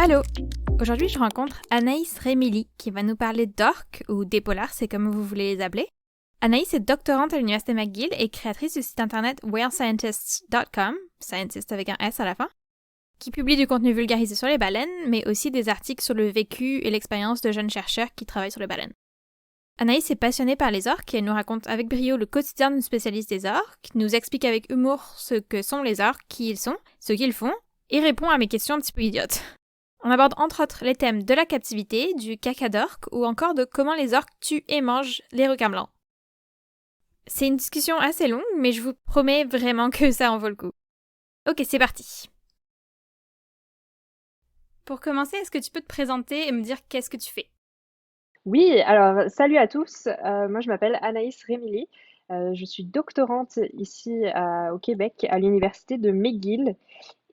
Allô! Aujourd'hui, je rencontre Anaïs Rémilly qui va nous parler d'orques ou d'épaulards, c'est comme vous voulez les appeler. Anaïs est doctorante à l'Université McGill et créatrice du site internet whalescientists.com, scientist avec un S à la fin, qui publie du contenu vulgarisé sur les baleines, mais aussi des articles sur le vécu et l'expérience de jeunes chercheurs qui travaillent sur les baleines. Anaïs est passionnée par les orques et elle nous raconte avec brio le quotidien d'une spécialiste des orques, nous explique avec humour ce que sont les orques, qui ils sont, ce qu'ils font, et répond à mes questions un petit peu idiotes. On aborde entre autres les thèmes de la captivité, du caca d'orque ou encore de comment les orques tuent et mangent les requins blancs. C'est une discussion assez longue, mais je vous promets vraiment que ça en vaut le coup. Ok, c'est parti. Pour commencer, est-ce que tu peux te présenter et me dire qu'est-ce que tu fais? Oui, alors salut à tous. Moi je m'appelle Anaïs Rémilly. Je suis doctorante ici au Québec à l'université de McGill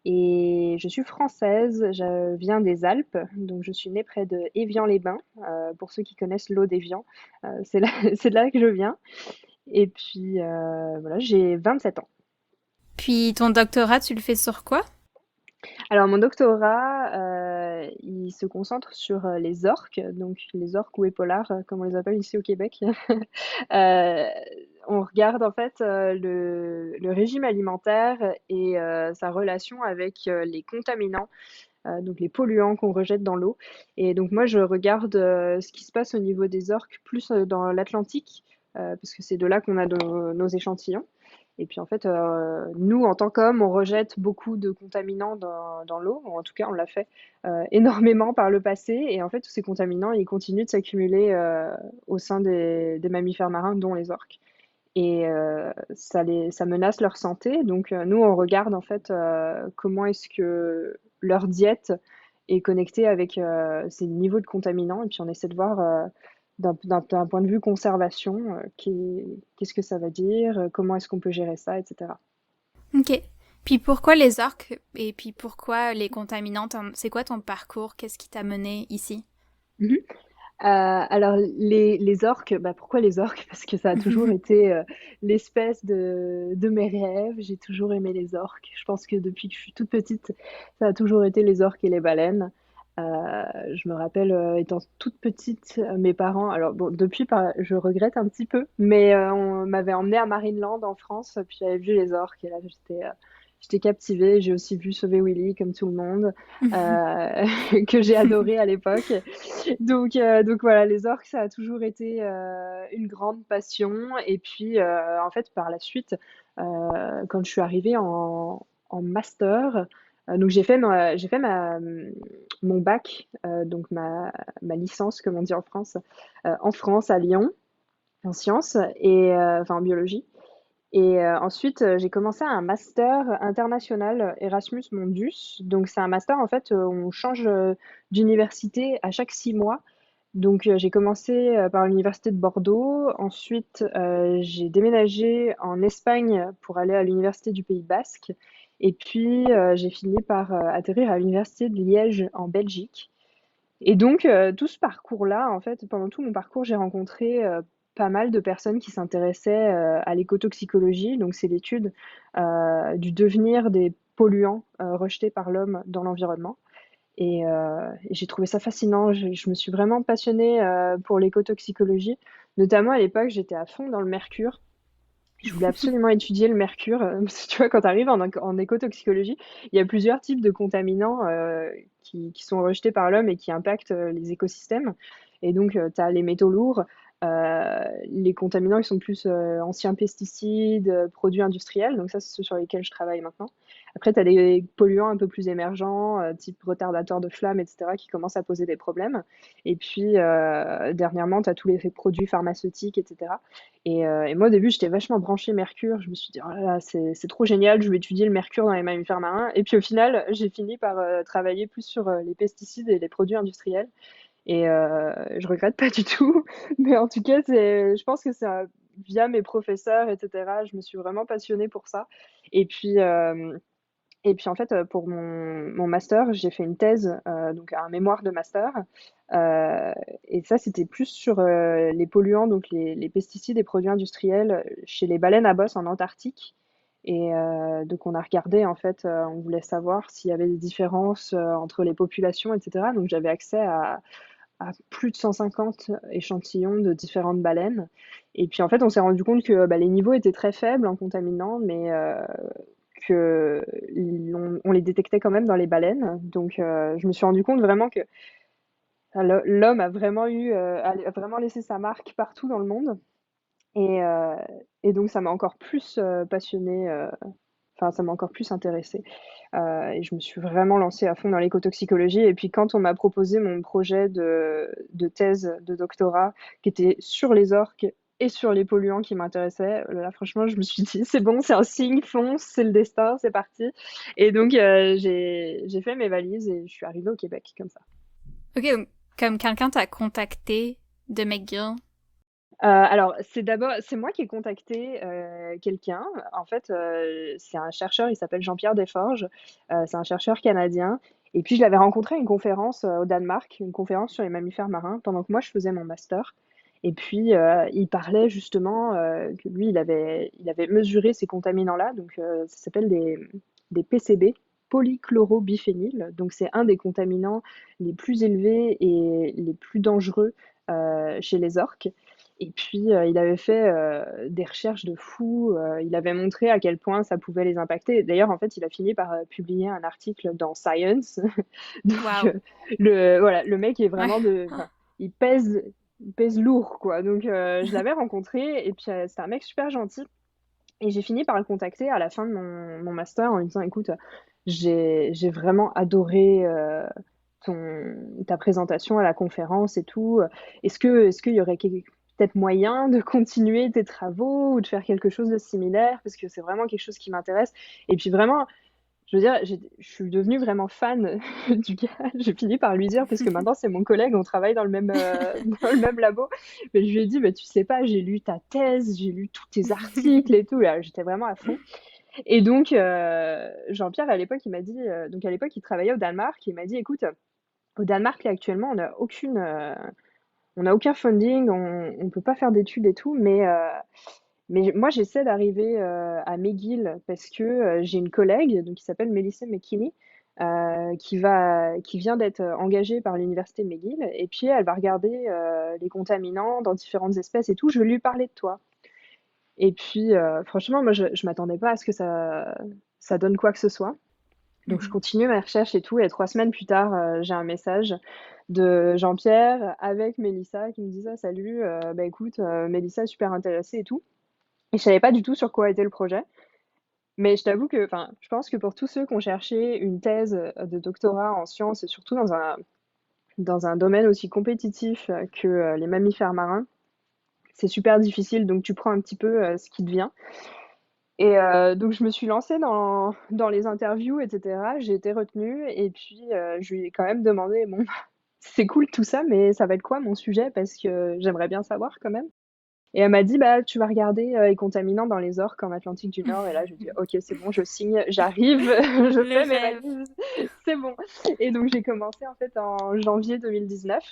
et je suis française. Je viens des Alpes, donc je suis née près de Évian-les-Bains. Pour ceux qui connaissent l'eau d'Évian, c'est là, c'est de là que je viens. Et puis voilà, j'ai 27 ans. Puis ton doctorat, tu le fais sur quoi? Alors mon doctorat, il se concentre sur les orques, donc les orques ou épaulards, comme on les appelle ici au Québec. Euh, on regarde en fait le régime alimentaire et sa relation avec les contaminants, donc les polluants qu'on rejette dans l'eau. Et donc moi, je regarde ce qui se passe au niveau des orques plus dans l'Atlantique, parce que c'est de là qu'on a nos échantillons. Et puis en fait, nous, en tant qu'hommes, on rejette beaucoup de contaminants dans l'eau. En tout cas, on l'a fait énormément par le passé. Et en fait, tous ces contaminants, ils continuent de s'accumuler au sein des mammifères marins, dont les orques. Et ça menace leur santé. Donc nous, on regarde en fait comment est-ce que leur diète est connectée avec ces niveaux de contaminants. Et puis on essaie de voir d'un point de vue conservation, qu'est-ce que ça va dire, comment est-ce qu'on peut gérer ça, etc. Ok. Puis pourquoi les orques et puis pourquoi les contaminants? C'est quoi ton parcours? Qu'est-ce qui t'a mené ici? Mhm. Alors les orques, bah, pourquoi les orques? Parce que ça a toujours été l'espèce de mes rêves. J'ai toujours aimé les orques. Je pense que depuis que je suis toute petite, ça a toujours été les orques et les baleines. Je me rappelle étant toute petite, mes parents, alors bon, je regrette un petit peu, mais on m'avait emmenée à Marineland en France, puis j'avais vu les orques et là j'étais captivée. J'ai aussi vu Sauver Willy comme tout le monde, que j'ai adoré à l'époque. Donc voilà, les orques, ça a toujours été une grande passion. Et puis, en fait, par la suite, quand je suis arrivée en master, donc mon bac, donc ma licence, comme on dit en France, à Lyon, en sciences, et, enfin en biologie. Et ensuite, j'ai commencé un master international Erasmus Mundus. Donc c'est un master en fait, où on change d'université à chaque 6 mois. Donc j'ai commencé par l'université de Bordeaux. Ensuite, j'ai déménagé en Espagne pour aller à l'université du Pays Basque. Et puis j'ai fini par atterrir à l'université de Liège en Belgique. Et donc, tout ce parcours-là, en fait, pendant tout mon parcours, j'ai rencontré pas mal de personnes qui s'intéressaient à l'écotoxicologie. Donc, c'est l'étude du devenir des polluants rejetés par l'homme dans l'environnement. Et j'ai trouvé ça fascinant. Je me suis vraiment passionnée pour l'écotoxicologie. Notamment à l'époque, j'étais à fond dans le mercure. Je voulais absolument étudier le mercure, parce que tu vois, quand tu arrives en écotoxicologie, il y a plusieurs types de contaminants qui sont rejetés par l'homme et qui impactent les écosystèmes. Et donc, tu as les métaux lourds, les contaminants qui sont plus anciens pesticides, produits industriels. Donc ça, c'est ceux sur lesquels je travaille maintenant. Après, tu as des polluants un peu plus émergents, type retardateur de flamme, etc., qui commencent à poser des problèmes. Et puis, dernièrement, tu as tous les produits pharmaceutiques, etc. Et moi, au début, j'étais vachement branchée mercure. Je me suis dit, oh là là, c'est trop génial, je vais étudier le mercure dans les mammifères marins. Et puis au final, j'ai fini par travailler plus sur les pesticides et les produits industriels. Et je regrette pas du tout. Mais en tout cas, je pense que c'est via mes professeurs, etc., je me suis vraiment passionnée pour ça. Et puis, en fait, pour mon master, j'ai fait une thèse, donc un mémoire de master. Et ça, c'était plus sur les polluants, donc les pesticides et produits industriels chez les baleines à bosse en Antarctique. Et donc on a regardé en fait, on voulait savoir s'il y avait des différences, entre les populations et cetera. Donc j'avais accès à plus de 150 échantillons de différentes baleines et puis en fait, on s'est rendu compte que, bah, les niveaux étaient très faibles en contaminants mais qu'on les détectait quand même dans les baleines. Donc je me suis rendu compte vraiment que l'homme a vraiment a vraiment laissé sa marque partout dans le monde et heu et donc ça m'a encore plus, passionnée, enfin ça m'a encore plus intéressée, et je me suis vraiment lancée à fond dans l'écotoxicologie et puis quand on m'a proposé mon projet de thèse de doctorat qui était sur les orques et sur les polluants qui m'intéressaient, là franchement je me suis dit: «C'est bon, c'est un signe, fonce, c'est le destin, c'est parti» et donc j'ai fait mes valises et je suis arrivée au Québec comme ça. Ok, donc comme quelqu'un t'a contacté de McGill. Alors c'est moi qui ai contacté, quelqu'un. En fait, c'est un chercheur, il s'appelle Jean-Pierre Desforges, c'est un chercheur canadien et puis je l'avais rencontré à une conférence, au Danemark, une conférence sur les mammifères marins pendant que moi je faisais mon master et puis, il parlait justement, que lui il avait mesuré ces contaminants-là donc, ça s'appelle des PCB, polychlorobiphényle, donc c'est un des contaminants les plus élevés et les plus dangereux, chez les orques et puis, il avait fait, des recherches de fou, il avait montré à quel point ça pouvait les impacter. D'ailleurs, en fait, il a fini par, publier un article dans Science. Donc, Waouh. le mec est vraiment Ouais. enfin, il pèse il pèse lourd, quoi. Donc, je l'avais rencontré et puis, c'était un mec super gentil et j'ai fini par le contacter à la fin de mon master en lui disant: «Écoute, j'ai vraiment adoré, ta présentation à la conférence et tout, est-ce qu'il y aurait peut-être moyen de continuer tes travaux ou de faire quelque chose de similaire? Parce que c'est vraiment quelque chose qui m'intéresse» et puis vraiment, je veux dire, je suis devenue vraiment fan du gars. J'ai fini par lui dire parce que maintenant c'est mon collègue, on travaille dans le même, dans le même labo. Mais je lui ai dit: «Mais tu sais pas, j'ai lu ta thèse, j'ai lu tous tes articles et tout». Là, j'étais vraiment à fond et donc Jean-Pierre à l'époque, il m'a dit, donc à l'époque, il travaillait au Danemark, il m'a dit: «Écoute, au Danemark, là, actuellement, on n'a aucun funding, on peut pas faire d'études et tout, mais moi, j'essaie d'arriver, à McGill parce que, j'ai une collègue, donc qui s'appelle Melissa McKinney, qui vient d'être, engagée par l'université McGill et puis elle va regarder, les contaminants dans différentes espèces et tout. Je vais lui parler de toi et puis, franchement, moi, je m'attendais pas à ce que ça donne quoi que ce soit. Donc je Mhm. continue mes recherches et tout et 3 semaines plus tard, j'ai un message de Jean-Pierre avec Mélissa qui me disent: «Ah salut, bah écoute, Mélissa est super intéressée et tout» et je savais pas du tout sur quoi était le projet. Mais je t'avoue que enfin, je pense que pour tous ceux qui ont cherché une thèse, de doctorat en sciences et surtout dans un domaine aussi compétitif, que, les mammifères marins, c'est super difficile donc tu prends un petit peu, ce qui te vient. Et donc je me suis lancée dans les interviews et cetera. J'ai été retenue et puis, je lui ai quand même demandé: «Bon, c'est cool tout ça, mais ça va être quoi mon sujet? Parce que j'aimerais bien savoir quand même». Et elle m'a dit: «Bah, tu vas regarder, les contaminants dans les orques en Atlantique du Nord» et là, je lui ai dit: «OK, c'est bon, je signe, j'arrive, je Le fais mes rêve. valises, c'est bon» et donc j'ai commencé en fait en janvier 2019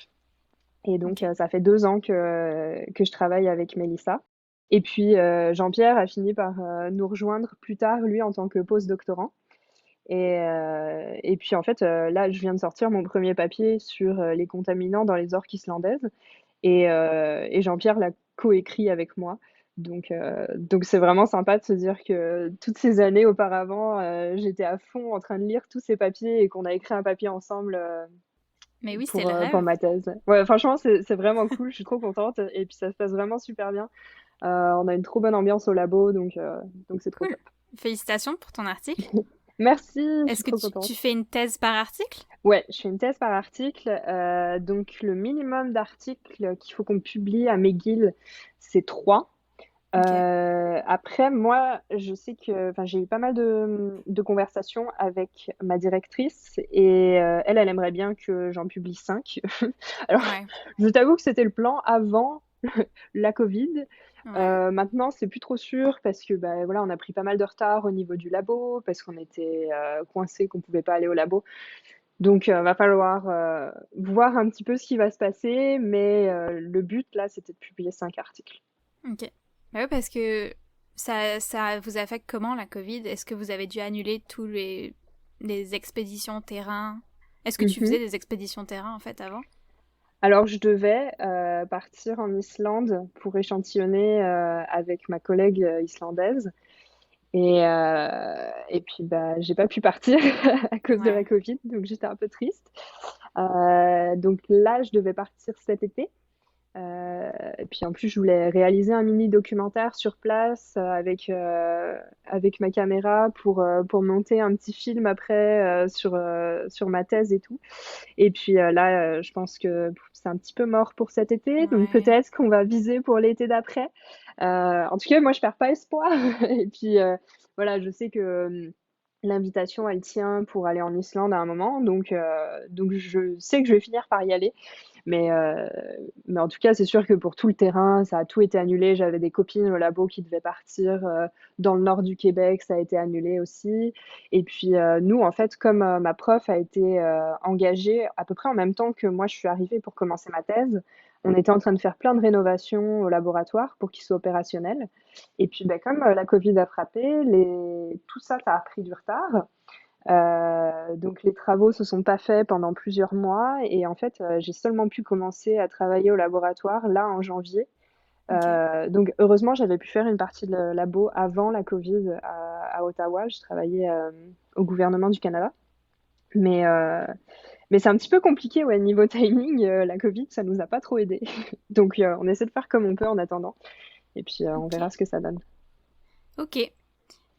et donc Ok. ça fait 2 ans que je travaille avec Mélissa et puis, Jean-Pierre a fini par, nous rejoindre plus tard, lui, en tant que post-doctorant et puis, en fait, là, je viens de sortir mon premier papier sur, les contaminants dans les orques islandaises et Jean-Pierre l'a coécrit avec moi. Donc c'est vraiment sympa de se dire que toutes ces années auparavant, j'étais à fond en train de lire tous ces papiers et qu'on a écrit un papier ensemble, Mais oui, c'est le pour rêve. ma thèse. Ouais, franchement, c'est vraiment cool, je suis trop contente et puis ça se passe vraiment super bien. On a une trop bonne ambiance au labo, donc c'est trop Cool. top. Félicitations pour ton article. Merci, je suis Est-ce que trop tu contente. fais une thèse par article? Ouais, je fais une thèse par article, donc le minimum d'articles qu'il faut qu'on publie à McGill, c'est 3. Ok. Après moi, je sais que enfin, j'ai eu pas mal de conversations avec ma directrice et elle aimerait bien que j'en publie 5. Alors, Ouais. je t'avoue que c'était le plan avant la covid. Ouais. Maintenant, c'est plus trop sûr parce que, bah, voilà, on a pris pas mal de retard au niveau du labo, parce qu'on était, coincés, qu'on pouvait pas aller au labo. Donc, va falloir, voir un petit peu ce qui va se passer, mais le but là, c'était de publier 5 articles. Ok. Bah ouais, parce que ça vous affecte comment la Covid? Est-ce que vous avez dû annuler tous les expéditions terrain? Est-ce que tu Mhm. faisais des expéditions terrain en fait avant? Alors, je devais partir en Islande pour échantillonner avec ma collègue islandaise. Et puis, bah, j'ai pas pu partir à cause de la Ouais. Covid, donc j'étais un peu triste. Donc là, je devais partir cet été. Et puis en plus, je voulais réaliser un mini documentaire sur place avec ma caméra pour monter un petit film après sur ma thèse et tout. Et puis là, je pense que c'est un petit peu mort pour cet été, donc Ouais. peut-être qu'on va viser pour l'été d'après. En tout cas, moi, je perds pas espoir. Et puis voilà, je sais que l'invitation, elle tient pour aller en Islande à un moment, donc je sais que je vais finir par y aller. Mais, euh, mais en tout cas, c'est sûr que pour tout le terrain, ça a tout été annulé. J'avais des copines au labo qui devaient partir dans le nord du Québec, ça a été annulé aussi. Et puis nous, en fait, comme ma prof a été engagée à peu près en même temps que moi, je suis arrivée pour commencer ma thèse, on était en train de faire plein de rénovations au laboratoire pour qu'il soit opérationnel. Et puis, ben, comme la Covid a frappé, tout ça, ça a pris du retard. Donc les travaux se sont pas faits pendant plusieurs mois et en fait, j'ai seulement pu commencer à travailler au laboratoire là en janvier. Ok. Donc heureusement, j'avais pu faire une partie de labo avant la Covid à Ottawa. Je travaillais au gouvernement du Canada. Mais, euh, mais c'est un petit peu compliqué, ouais, niveau timing. La Covid, ça nous a pas trop aidé. Donc on essaie de faire comme on peut en attendant. Et puis on Ok. verra ce que ça donne. Ok.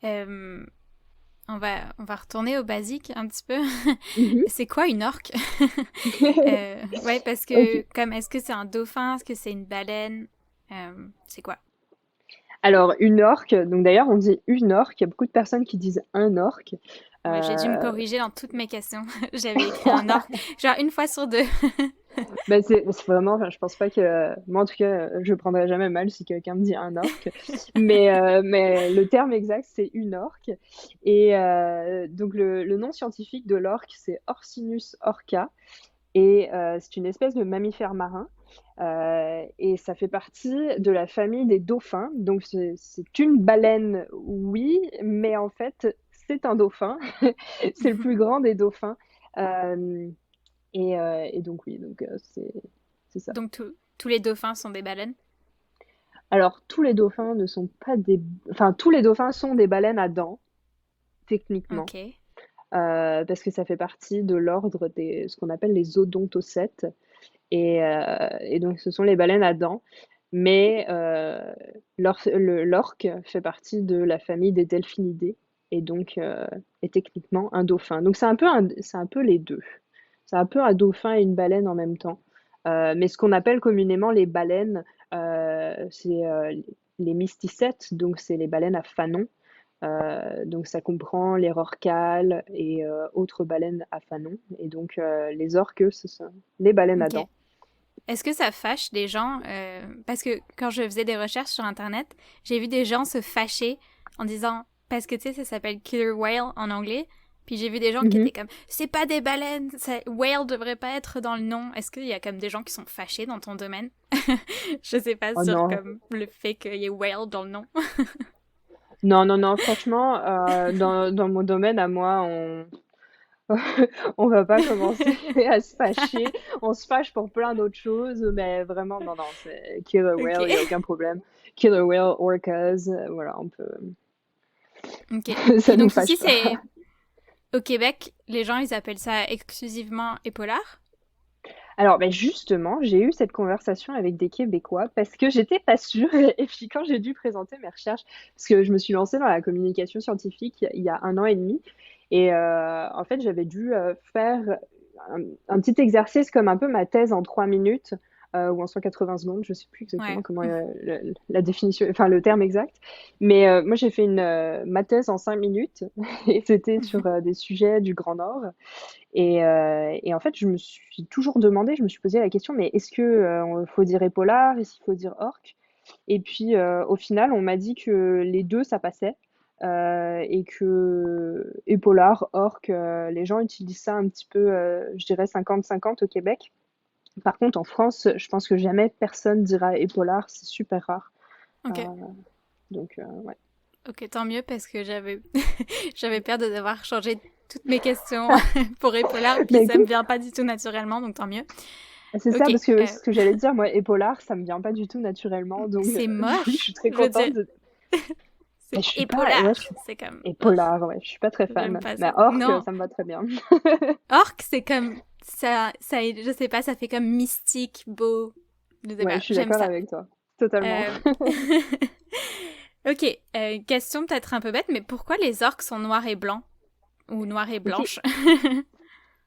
Euh, on va retourner au basique un petit peu. Mhm. C'est quoi une orque? Ouais, parce que Ok. comme est-ce que c'est un dauphin? Est-ce que c'est une baleine? C'est quoi? Alors, une orque, donc d'ailleurs, on dit une orque. Il y a beaucoup de personnes qui disent un orque. Ouais, j'ai dû me Euh, corriger dans toutes mes questions. J'avais écrit un orque, genre une fois sur deux. Ben c'est vraiment, enfin, je pense pas que, moi en tout cas, je prendrais jamais mal si quelqu'un me dit un orque. Mais le terme exact, c'est une orque. Et donc, le nom scientifique de l'orque, c'est Orcinus orca. Et c'est une espèce de mammifère marin. Et ça fait partie de la famille des dauphins. Donc, c'est une baleine, oui, mais en fait, c'est un dauphin. C'est le plus grand des dauphins. Euh, et donc, oui, donc c'est ça. Donc tous les dauphins sont des baleines? Alors, tous les dauphins ne sont pas des... Enfin, tous les dauphins sont des baleines à dents, techniquement, Ok. parce que ça fait partie de l'ordre des ce qu'on appelle les odontocètes. Et donc, ce sont les baleines à dents. Mais l'orque fait partie de la famille des delphinidés et donc est techniquement un dauphin. Donc, c'est un peu les deux. C'est un peu un dauphin et une baleine en même temps. Mais ce qu'on appelle communément les baleines, c'est les mysticètes, donc c'est les baleines à fanon. Donc ça comprend les rorquals et autres baleines à fanon. Et donc les orques, ce sont les baleines à Ok. dents. Est-ce que ça fâche des gens? Parce que quand je faisais des recherches sur Internet, j'ai vu des gens se fâcher en disant, parce que tu sais, ça s'appelle killer whale en anglais. Puis j'ai vu des gens qui Mhm. étaient comme, c'est pas des baleines, whale devrait pas être dans le nom. Est-ce qu'il y a comme des gens qui sont fâchés dans ton domaine? Je sais pas Oh sur non, comme le fait qu'il y ait whale dans le nom. non, non, non, franchement, dans mon domaine à moi, on va pas commencer à se fâcher. On se fâche pour plein d'autres choses, mais vraiment, non, non, c'est killer Ok. whale, il n'y a aucun problème. Killer whale, orcas, voilà, Ok. ça Puis nous donc ici, fâche pas. c'est au Québec, les gens, ils appellent ça exclusivement épaulard. Alors, ben justement, j'ai eu cette conversation avec des Québécois parce que j'étais pas sûre. Et puis, quand j'ai dû présenter mes recherches, parce que je me suis lancée dans la communication scientifique il y a un an et demi, et en fait, j'avais dû faire un petit exercice comme un peu ma thèse en 3 minutes ou en 180 secondes, je sais plus exactement Ouais. comment la définition, enfin le terme exact. Mais moi, j'ai fait ma thèse en 5 minutes et c'était sur des sujets du Grand Nord. Et en fait, je me suis toujours demandé, je me suis posé la question, mais est-ce que faut dire épaulard, est-ce qu'il faut dire orque? Et puis au final, on m'a dit que les deux, ça passait. Et que épaulard, orque, les gens utilisent ça un petit peu, je dirais 50-50 au Québec. Par contre, en France, je pense que jamais personne dira épaulard, c'est super rare. Euh, Ok. donc, ouais. Ok, tant mieux parce que j'avais j'avais peur de devoir changer toutes mes questions pour épaulard, Bah puis ça me écoute, vient pas du tout naturellement, donc tant mieux. c'est ça, Ok, parce que ce que j'allais dire, moi, épaulard, ça me vient pas du tout naturellement, donc c'est je moche, suis très je veux dire, contente de... Mais c'est je suis pas, ouais, épaulard, je suis... c'est comme, Et ugh, polar, ouais, je suis pas très j'aime fan. pas Mais ça. orc, Non, ça me va très bien. orc, c'est comme je sais pas, ça fait comme mystique, beau, je sais Ouais, pas, je suis j'aime d'accord ça. avec toi. Totalement. Euh, Ok, question peut-être un peu bête, mais pourquoi les orques sont noirs et blancs ou noirs et Ok. blanches?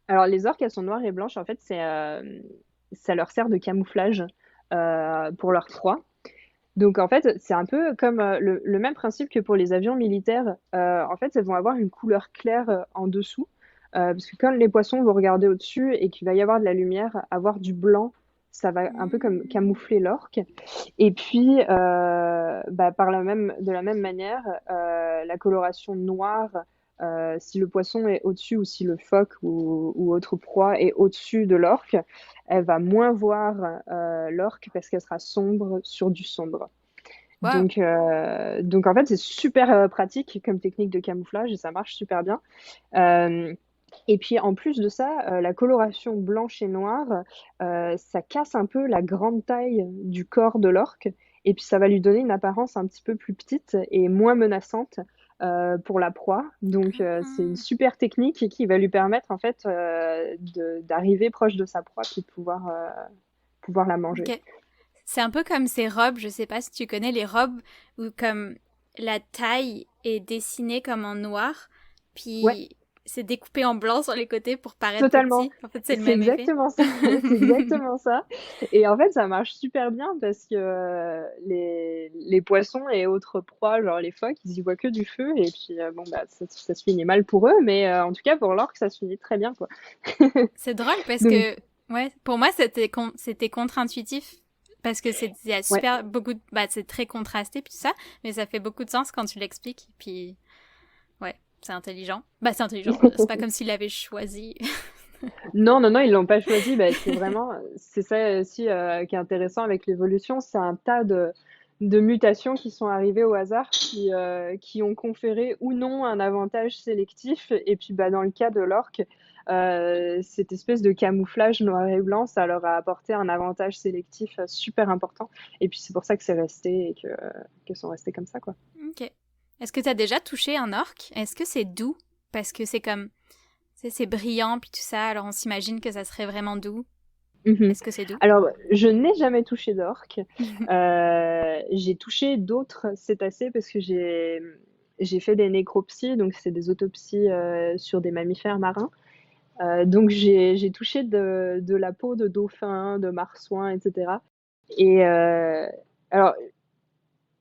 Alors, les orques, elles sont noires et blanches. En fait, ça leur sert de camouflage pour leur froid. Donc, en fait, c'est un peu comme le même principe que pour les avions militaires. En fait, elles vont avoir une couleur claire en dessous. Parce que quand les poissons vont regarder au-dessus et qu'il va y avoir de la lumière, avoir du blanc, ça va un peu comme Hmm. camoufler l'orque. Et puis, bah, de la même manière, la coloration noire, si le poisson est au-dessus ou si le phoque ou autre proie est au-dessus de l'orque, elle va moins voir l'orque parce qu'elle sera sombre sur du sombre. Wow. Donc en fait, c'est super pratique comme technique de camouflage et ça marche super bien. Euh, et puis en plus de ça, la coloration blanche et noire, ça casse un peu la grande taille du corps de l'orque et puis ça va lui donner une apparence un petit peu plus petite et moins menaçante pour la proie. Donc c'est une Ah, super technique qui va lui permettre en fait d'arriver proche de sa proie puis de pouvoir la manger. ok. C'est un peu comme ces robes, je sais pas si tu connais les robes où comme la taille est dessinée comme en noir, Ouais. puis c'est découpé en blanc sur les côtés pour paraître plus Totalement. petit. En fait, c'est le C'est même effet. exactement ça. C'est exactement ça. Et en fait, ça marche super bien parce que les poissons et autres proies, genre les phoques, ils y voient que du feu. Et puis, bon, bah, ça se finit mal pour eux. Mais en tout cas, pour l'orque, ça se finit très bien, quoi. C'est drôle parce Donc, que, ouais, pour moi, c'était contre-intuitif. Parce que il y a ouais. super beaucoup bah, c'est très contrasté, puis tout ça, mais ça fait beaucoup de sens quand tu l'expliques, puis ouais, c'est intelligent. Bah, c'est intelligent, c'est pas comme s'il l'avait choisi. Non, non, non, ils l'ont pas choisi. Bah, c'est ça aussi qui est intéressant avec l'évolution. C'est un tas de mutations qui sont arrivées au hasard, qui ont conféré ou non un avantage sélectif. Et puis, bah, dans le cas de l'orque, cette espèce de camouflage noir et blanc, ça leur a apporté un avantage sélectif super important. Et puis, c'est pour ça que c'est resté et qu'elles sont restées comme ça, quoi. Ok. Est-ce que t'as déjà touché un orque? Est-ce que c'est doux? Parce que c'est comme, tu sais, c'est brillant, puis tout ça, alors on s'imagine que ça serait vraiment doux. Mhm. Est-ce que c'est doux? Alors, je n'ai jamais touché d'orque. J'ai touché d'autres cétacés parce que j'ai fait des nécropsies, donc c'est des autopsies sur des mammifères marins. Donc j'ai touché de la peau de dauphins, de marsouins, etc. Et alors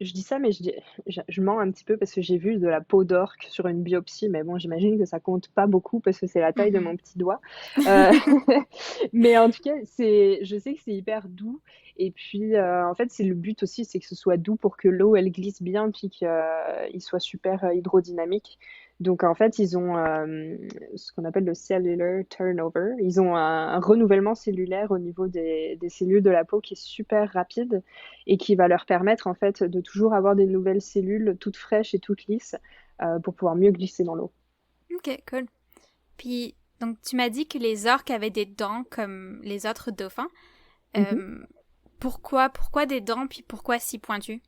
je dis ça, mais je mens un petit peu parce que j'ai vu de la peau d'orque sur une biopsie, mais bon, j'imagine que ça compte pas beaucoup parce que c'est la taille de Mhm. mon petit doigt. Euh, mais en tout cas, je sais que c'est hyper doux. Et puis, en fait, c'est le but aussi, c'est que ce soit doux pour que l'eau, elle glisse bien, puis qu'il soit super hydrodynamique. Donc, en fait, ils ont ce qu'on appelle le cellular turnover. Ils ont un renouvellement cellulaire au niveau des cellules de la peau qui est super rapide et qui va leur permettre en fait de toujours avoir des nouvelles cellules toutes fraîches et toutes lisses pour pouvoir mieux glisser dans l'eau. Ok, cool. Puis, donc tu m'as dit que les orques avaient des dents comme les autres dauphins. Mhm. Euh, pourquoi des dents, puis pourquoi si pointues?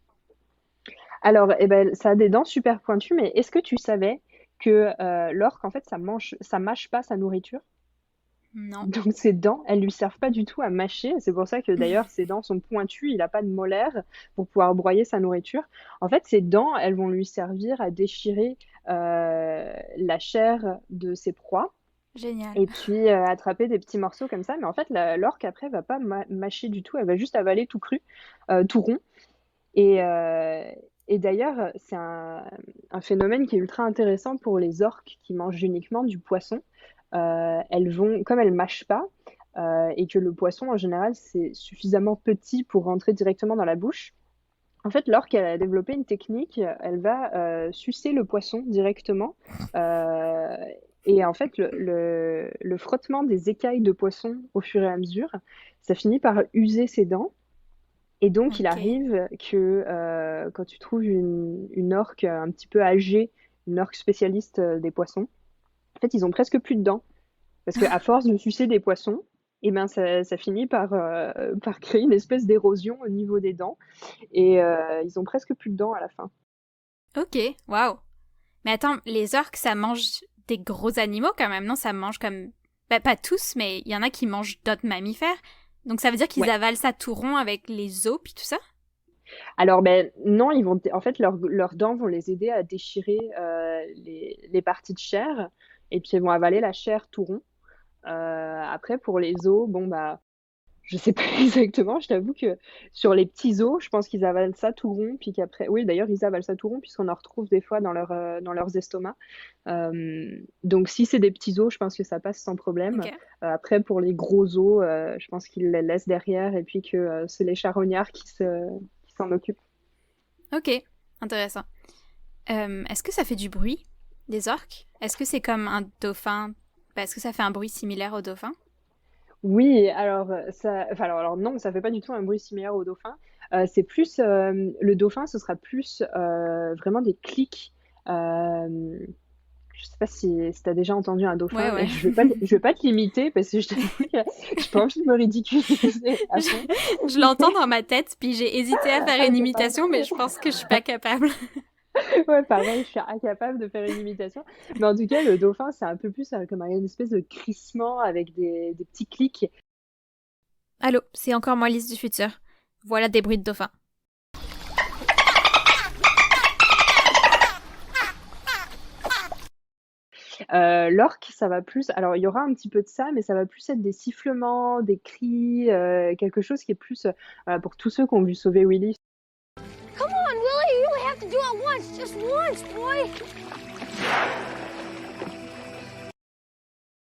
Alors, eh ben, ça a des dents super pointues, mais est-ce que tu savais que l'orque, en fait, ça mâche pas sa nourriture? Non. Donc ses dents, elles lui servent pas du tout à mâcher. C'est pour ça que d'ailleurs ses dents sont pointues. Il n'a pas de molaires pour pouvoir broyer sa nourriture. En fait, ses dents, elles vont lui servir à déchirer la chair de ses proies Génial. et puis attraper des petits morceaux comme ça. Mais en fait, l'orque après va pas mâcher du tout. Elle va juste avaler tout cru, tout rond. Et, euh, et d'ailleurs, c'est un phénomène qui est ultra intéressant pour les orques qui mangent uniquement du poisson. Comme elles mâchent pas, et que le poisson en général c'est suffisamment petit pour rentrer directement dans la bouche. En fait, l'orque elle a développé une technique, elle va sucer le poisson directement. euh, et en fait, le frottement des écailles de poisson au fur et à mesure, ça finit par user ses dents. Et donc, il Ok. arrive que quand tu trouves une orque un petit peu âgée, une orque spécialiste des poissons, en fait, ils ont presque plus de dents. Parce qu'à force de sucer des poissons, et ben, ça finit par créer une espèce d'érosion au niveau des dents. Et ils ont presque plus de dents à la fin. Ok, waouh. Mais attends, les orques, ça mange des gros animaux quand même, non? Ça mange comme... Bah, pas tous, mais il y en a qui mangent d'autres mammifères. Donc ça veut dire qu'ils Ouais. avalent ça tout rond avec les os puis tout ça? Alors, ben non, en fait, leurs dents vont les aider à déchirer les parties de chair. Et puis, elles vont avaler la chair tout rond. Après, pour les os, bon, bah, je sais pas exactement, je t'avoue que sur les petits os, je pense qu'ils avalent ça tout rond, puis qu'après oui d'ailleurs ils avalent ça tout rond puisqu'on en retrouve des fois dans leurs estomacs. Donc si c'est des petits os, je pense que ça passe sans problème. Ok. Après pour les gros os, je pense qu'ils les laissent derrière et puis que c'est les charognards qui s'en occupent. Ok, intéressant. Est-ce que ça fait du bruit, des orques? Est-ce que c'est comme un dauphin? Bah, est-ce que ça fait un bruit similaire au dauphin? Oui, alors, ça enfin, alors non, ça fait pas du tout un bruit similaire au dauphin. C'est plus, le dauphin, ce sera plus, vraiment des clics. Hem, je sais pas si tu as déjà entendu un Ouais, dauphin, mais ouais. je vais pas te l'imiter parce que je t'avoue que j'ai pas envie de me ridiculiser à Je, fond. je l'entends dans ma tête, puis j'ai hésité à faire une Incapable. imitation, mais je pense que je suis pas capable. Ouais, pareil, je suis incapable de faire une imitation. Mais en tout cas, le dauphin, c'est un peu plus, comme une espèce de crissement avec des petits clics. Allô, c'est encore moi, Lise du futur. Voilà des bruits de dauphin. L'orque, ça va plus alors il y aura un petit peu de ça, mais ça va plus être des sifflements, des cris, quelque chose qui est plus, voilà, pour tous ceux qui ont vu Sauver Willy, Come on, Willie, you only have to do it once, just once, boy.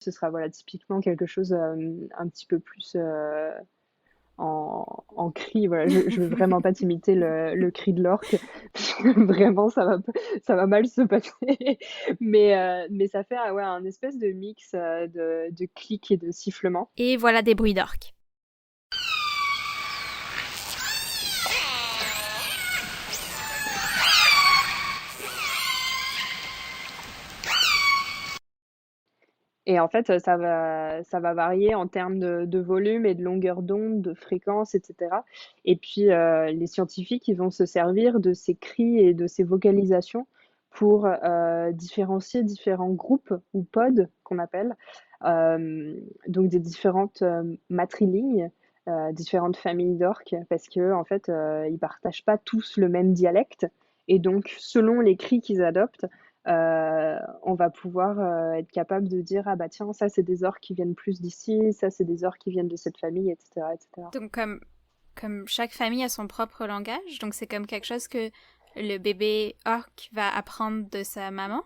ce sera, voilà, typiquement quelque chose, un petit peu plus, en cri, voilà. Je veux vraiment pas t'imiter le cri de l'orque, parce que vraiment ça va mal se passer. Mais ça fait, ouais, un espèce de mix, de clics et de sifflements. Et voilà des bruits d'orques. Et en fait, ça va varier en termes de volume et de longueur d'onde, de fréquence, et cetera. Et puis, les scientifiques, ils vont se servir de ces cris et de ces vocalisations pour, différencier différents groupes ou pods qu'on appelle, donc des différentes, matrilignes, différentes familles d'orques parce qu'en fait, ils partagent pas tous le même dialecte et donc selon les cris qu'ils adoptent, on va pouvoir, être capable de dire: «Ah bah tiens, ça c'est des orques qui viennent plus d'ici, ça c'est des orques qui viennent de cette famille» et cetera et cetera. Donc comme chaque famille a son propre langage, donc c'est comme quelque chose que le bébé orque va apprendre de sa maman.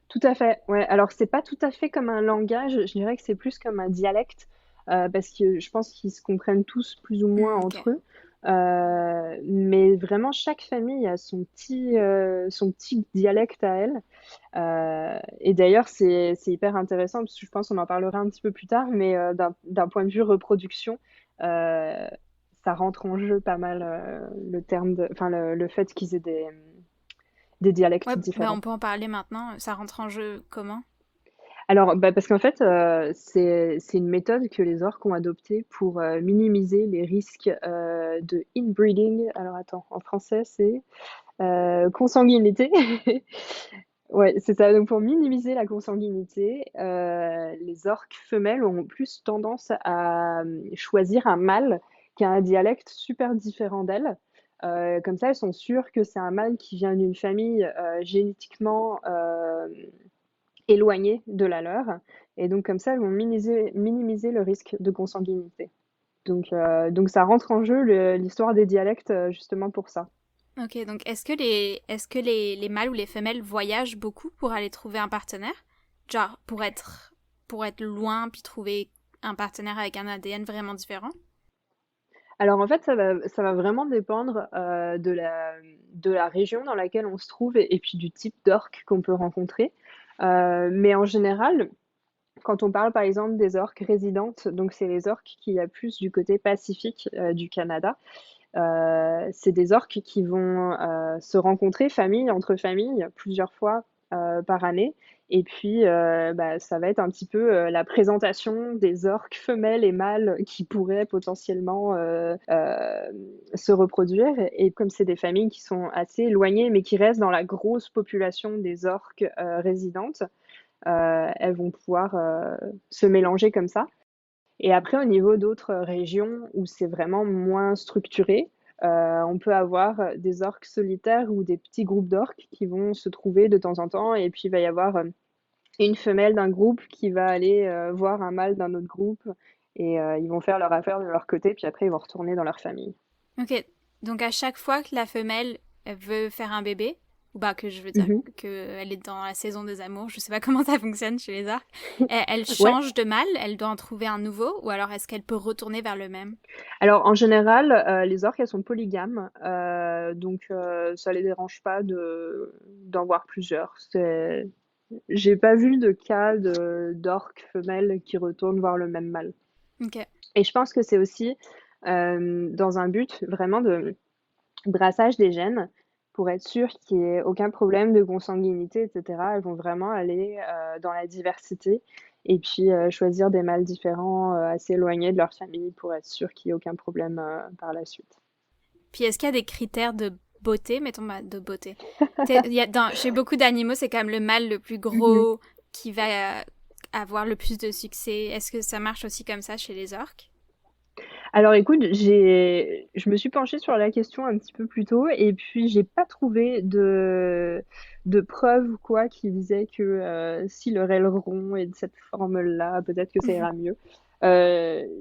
Tout à fait, ouais. Alors c'est pas tout à fait comme un langage, je dirais que c'est plus comme un dialecte, parce que je pense qu'ils se comprennent tous plus ou moins Ok. entre eux. Mais vraiment chaque famille a son petit dialecte à elle. Et d'ailleurs c'est hyper intéressant parce que je pense qu'on en parlera un petit peu plus tard, mais d'un point de vue reproduction, heu, ça rentre en jeu pas mal, le terme de enfin le fait qu'ils aient des Ouais, dialectes ben différents. on peut en parler maintenant. Ça rentre en jeu comment? Alors, bah, parce qu'en fait, c'est une méthode que les orques ont adoptée pour, minimiser les risques, de inbreeding. Alors attends, en français c'est, consanguinité. Ouais, c'est ça, donc pour minimiser la consanguinité, les orques femelles ont plus tendance à, choisir un mâle qui a un dialecte super différent d'elles. Comme ça, elles sont sûres que c'est un mâle qui vient d'une famille, génétiquement, éloignée de la leur et donc comme ça, elles vont minimiser le risque de consanguinité. Donc ça rentre en jeu l'histoire des dialectes, justement pour ça. Ok, donc est-ce que les mâles ou les femelles voyagent beaucoup pour aller trouver un partenaire? Genre pour être loin puis trouver un partenaire avec un ADN vraiment différent? Alors en fait, ça va vraiment dépendre, de la région dans laquelle on se trouve et puis du type d'orque qu'on peut rencontrer. Mais en général, Quand on parle par exemple des orques résidentes, donc c'est les orques qu'il y a plus du côté pacifique du Canada. C'est des orques qui vont se rencontrer famille entre familles plusieurs fois par année. Et puis, ça va être un petit peu la présentation des orques femelles et mâles qui pourraient potentiellement se reproduire. Et comme c'est des familles qui sont assez éloignées, mais qui restent dans la grosse population des orques résidentes, elles vont pouvoir se mélanger comme ça. Et après, au niveau d'autres régions où c'est vraiment moins structuré, on peut avoir des orques solitaires ou des petits groupes d'orques qui vont se trouver de temps en temps. Et puis, il va y avoir une femelle d'un groupe qui va aller voir un mâle d'un autre groupe. Et ils vont faire leur affaire de leur côté, puis après, ils vont retourner dans leur famille. Ok, donc à chaque fois que la femelle elle veut faire un bébé, ou bah que je veux dire Mhm. qu'elle est dans la saison des amours, je sais pas comment ça fonctionne chez les orques, elle Ouais. change de mâle, elle doit en trouver un nouveau, ou alors est-ce qu'elle peut retourner vers le même? Alors, en général, les orques, elles sont polygames, donc ça les dérange pas d'en voir plusieurs. J'ai pas vu de cas d'orques femelles qui retournent voir le même mâle. Ok, Et je pense que c'est aussi dans un but vraiment de brassage des gènes pour être sûr qu'il n'y ait aucun problème de consanguinité, etc. Elles vont vraiment aller dans la diversité et puis choisir des mâles différents assez éloignés de leur famille pour être sûr qu'il n'y ait aucun problème par la suite. puis est-ce qu'il y a des critères de beauté, mettons bah, de beauté. Chez beaucoup d'animaux, c'est quand même le mâle le plus Mhm. gros qui va avoir le plus de succès. Est-ce que ça marche aussi comme ça chez les orques? Alors écoute, je me suis penchée sur la question un petit peu plus tôt et puis j'ai pas trouvé de preuves ou quoi qui disaient que si leur aileron est de cette forme-là, peut-être que ça ira mieux.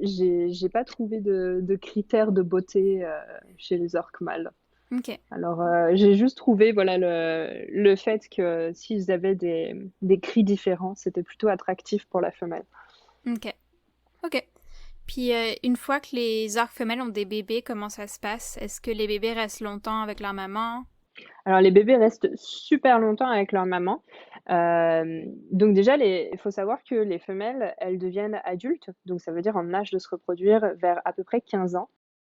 J'ai pas trouvé de critères de beauté chez les orques mâles. Ok, Alors j'ai juste trouvé voilà le fait que s'ils avaient des cris différents, c'était plutôt attractif pour la femelle. ok, ok. Puis une fois que les orques femelles ont des bébés, comment ça se passe? Est-ce que les bébés restent longtemps avec leur maman? Alors les bébés restent super longtemps avec leur maman. Donc déjà, il faut savoir que les femelles, elles deviennent adultes, donc ça veut dire en âge de se reproduire vers à peu près 15 ans.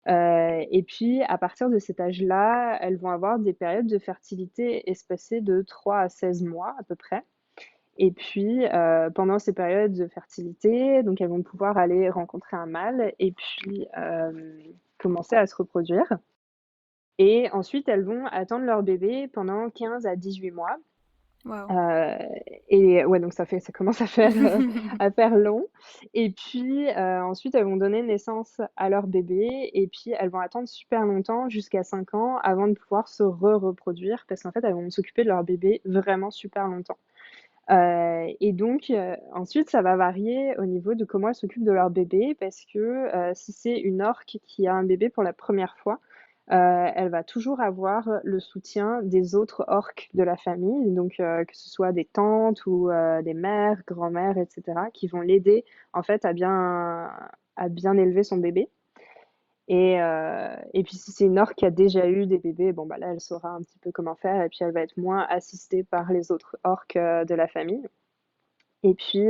Et puis à partir de cet âge-là, elles vont avoir des périodes de fertilité espacées de 3 à 16 mois à peu près. Et puis pendant ces périodes de fertilité, donc elles vont pouvoir aller rencontrer un mâle et puis commencer à se reproduire. Et ensuite, elles vont attendre leur bébé pendant 15 à 18 mois. Wow. Euh, et ouais, donc ça commence à faire long. Et puis ensuite, elles vont donner naissance à leur bébé. Et puis, elles vont attendre super longtemps, jusqu'à 5 ans, avant de pouvoir se reproduire. Parce qu'en fait, elles vont s'occuper de leur bébé vraiment super longtemps. Et donc, ensuite, ça va varier au niveau de comment elles s'occupent de leur bébé. Parce que si c'est une orque qui a un bébé pour la première fois, elle va toujours avoir le soutien des autres orques de la famille, donc que ce soit des tantes ou des mères, grand-mères, etc., qui vont l'aider en fait à bien élever son bébé. Et puis si c'est une orque qui a déjà eu des bébés, bon bah là elle saura un petit peu comment faire et puis elle va être moins assistée par les autres orques de la famille. Et puis,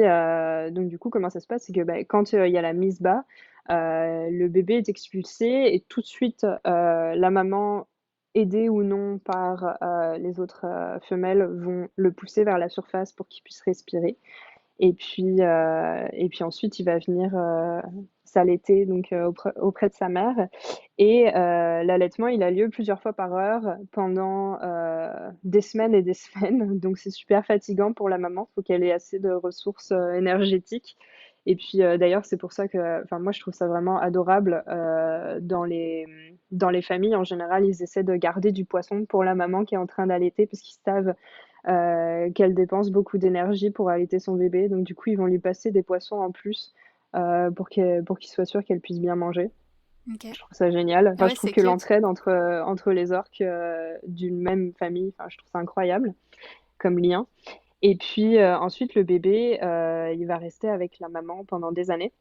donc du coup, comment ça se passe? C'est que bah, quand il y a la mise bas, le bébé est expulsé et tout de suite, la maman, aidée ou non par les autres femelles, vont le pousser vers la surface pour qu'il puisse respirer. Et puis ensuite, il va venir s'allaiter donc auprès de sa mère. Et l'allaitement, il a lieu plusieurs fois par heure pendant des semaines et des semaines. Donc c'est super fatigant pour la maman. Il faut qu'elle ait assez de ressources énergétiques. Et puis d'ailleurs, c'est pour ça que, enfin moi, je trouve ça vraiment adorable. Dans les familles, en général, ils essaient de garder du poisson pour la maman qui est en train d'allaiter parce qu'ils savent qu'elle dépense beaucoup d'énergie pour allaiter son bébé. Donc du coup, ils vont lui passer des poissons en plus pour qu'il soit sûr qu'elle puisse bien manger. Ok. Je trouve ça génial. Ah Enfin, je ouais, trouve c'est que cute. l'entraide entre les orques d'une même famille, enfin, je trouve ça incroyable comme lien. Et puis ensuite, le bébé, il va rester avec la maman pendant des années.